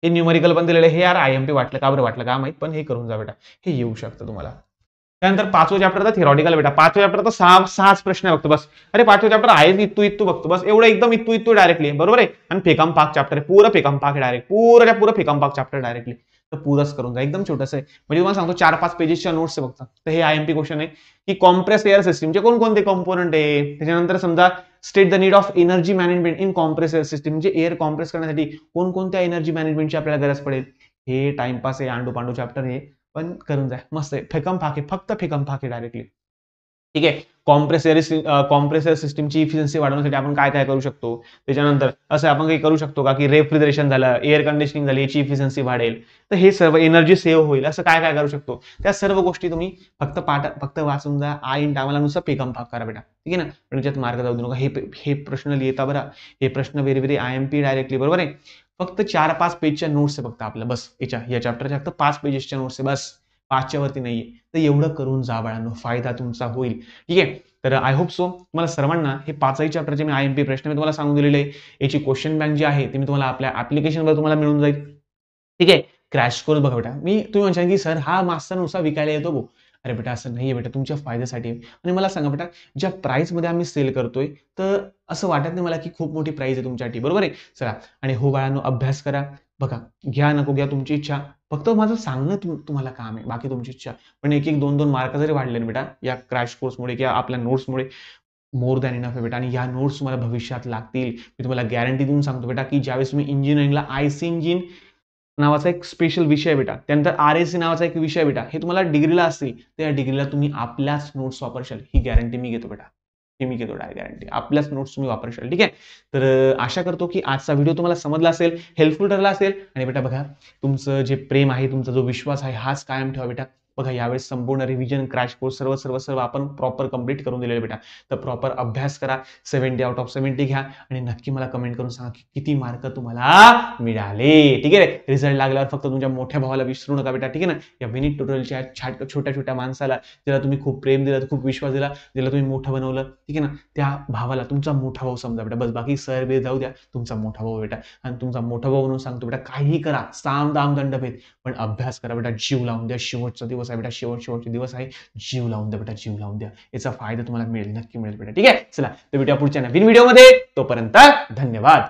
हे न्यूमेरिकल पण दिलेलं आहे. हे यार आयएमपी वाटलं का बरं वाटलं का माहित, पण हे करून जा बेटा. हे येऊ शकतं तुम्हाला. त्यानंतर 5वं चॅप्टर थिअरॉटिकल बेटा. 5व्या चॅप्टर तर 6 प्रश्न आहे फक्त बस. अरे 5वं चॅप्टर आहे इतू बघतो बस. एवढं एकदम इतू डायरेक्टली, बरोबर आहे? आणि फेकम पाक चॅप्टर आहे. पुरं फेकम पाक डायरेक्ट, पुरं फेकम पाक चॅप्टर डायरेक्टली. तर पुरंच करून जा. एकदम छोटंसं आहे. म्हणजे तुम्हाला सांगतो 4-5 पेजेसच्या नोट्स आहे फक्त. तर हे आयएमपी क्वेश्चन आहे की कॉम्प्रेस एअर सिस्टीमचे कोणकोणते कॉम्पोनंट आहे. त्याच्यानंतर समजा state the need of energy management in compress air system. म्हणजे एअर कॉम्प्रेस करण्यासाठी कोणकोणत्या एनर्जी मॅनेजमेंटची आपल्याला गरज पडेल. हे टाइमपास आहे, आंडू पांडू चॅप्टर हे पण करून जा. मस्त आहे. फेकम फाके, फक्त फेकम फाके डायरेक्टली. ठीक आहे. कॉम्प्रेसर सिस्टीमची इफिशियन्सी वाढवण्यासाठी आपण काय काय करू शकतो. त्याच्यानंतर असं आपण काही करू शकतो का की रेफ्रिजरेशन झालं, एअर कंडिशनिंग झाली, याची इफिशियन्सी वाढेल. तर हे सर्व एनर्जी सेव्ह होईल. असं काय काय करू शकतो. त्या सर्व गोष्टी तुम्ही फक्त वाचून जा. आईन टायमाला नुसतं पेकम पाक करा बेटा. ठीक आहे ना. पण याच्यात मार्क जाऊ देऊ नका. हे प्रश्न लिहिता बरं. हे प्रश्न व्हेरी IMP डायरेक्टली बरोबर आहे. फक्त 4-5 पेजच्या नोट्स आहे फक्त आपल्या बस. या चॅप्टरच्या फक्त 5 पेजेसच्या नोट्स आहे बस. 5च्या वरती नाहीये. तर एवढं करून जा बाळांनो, फायदा तुमचा होईल. ठीक आहे. तर आय होप सो तुम्हाला सर्वांना हे 5ही चॅप्टरचे मी IMP प्रश्न मी तुम्हाला सांगून दिलेले आहे. याची क्वेश्चन बँक जी आहे ती मी तुम्हाला आपल्या ऍप्लिकेशनवर तुम्हाला मिळून जाईल. ठीक आहे. क्रॅश कोर्स बघा बेटा. तुम्ही म्हणशाल की सर हा मास्तर नुसार विकायला येतो भाऊ. अरे बेटा असं नाहीये बेटा, तुमच्या फायद्यासाठी आहे. आणि मला सांगा बेटा, ज्या प्राइस मध्ये आम्ही सेल करतोय तर असं वाटत नाही मला की खूप मोठी प्राइस आहे तुमच्यासाठी. बरोबर आहे. चला आणि हो बाळांनो, अभ्यास करा. बघा, घ्या नको घ्या तुमची इच्छा. फक्त माझं सांगणं तुम्हाला काम आहे, बाकी तुमची इच्छा. पण 1-1, 2-2 मार्क जरी वाढले ना बेटा या क्रॅश कोर्समुळे किंवा आपल्या नोट्समुळे, मोर दॅन इनफ आहे बेटा. आणि या नोट्स तुम्हाला भविष्यात लागतील. मी तुम्हाला गॅरंटी देऊन सांगतो बेटा की ज्यावेळेस तुम्ही इंजिनिअरिंगला आयसी इंजिन नावाचा एक स्पेशल विषय आहे बेटा, त्यानंतर RAC नावाचा एक विषय आहे बेटा, हे तुम्हाला डिग्रीला असतील, त्या डिग्रीला तुम्ही आपल्याच नोट्स वापरशाल. ही गॅरंटी मी घेतो बेटा. ही मी घेतो गॅरंटी. आपल्याच नोट्स तुम्ही वापरशाल. ठीक आहे. तर आशा करतो की आजचा व्हिडिओ तुम्हाला समजला असेल, हेल्पफुल ठरला असेल. आणि बेटा बघा, तुमचं जे प्रेम आहे, तुमचा जो विश्वास आहे, हाच कायम ठेवा बेटा. बघा यावेळेस संपूर्ण रिव्हिजन, क्रॅश कोर्स सर्व आपण प्रॉपर कंप्लीट करून दिलेले बेटा. तर प्रॉपर अभ्यास करा. 70 आउट ऑफ 70 घ्या आणि नक्की मला कमेंट करून सांगा की किती मार्क तुम्हाला मिळाले. ठीक आहे. रिझल्ट लागल्यावर फक्त तुमच्या मोठ्या भावाला विसरू नका बेटा. ठीक आहे ना. या विनीत ट्युटोरियलच्या छोट्या छोट्या माणसाला, ज्याला तुम्ही खूप प्रेम दिलं, खूप विश्वास दिला, ज्याला तुम्ही मोठं बनवलं, ठीक आहे ना, त्या भावाला तुमचा मोठा भाऊ समजा बेटा. बस बाकी सर बे जाऊ द्या, तुमचा मोठा भाऊ बेटा. आणि तुमचा मोठा भाऊ म्हणून सांगतो बेटा, काही करा, साम दाम दंडभेद, पण अभ्यास करा बेटा. जीव लावून द्या. शेवटचा दिवस आहे बेटा, शेवटचे दिवस आहे. जीव लावून द्या बेटा, जीव लावून द्या. याचा फायदा तुम्हाला मिळेल, नक्की मिळेल बेटा. ठीक आहे. चला तर भेटूया पुढच्या नवीन व्हिडिओमध्ये. तोपर्यंत धन्यवाद.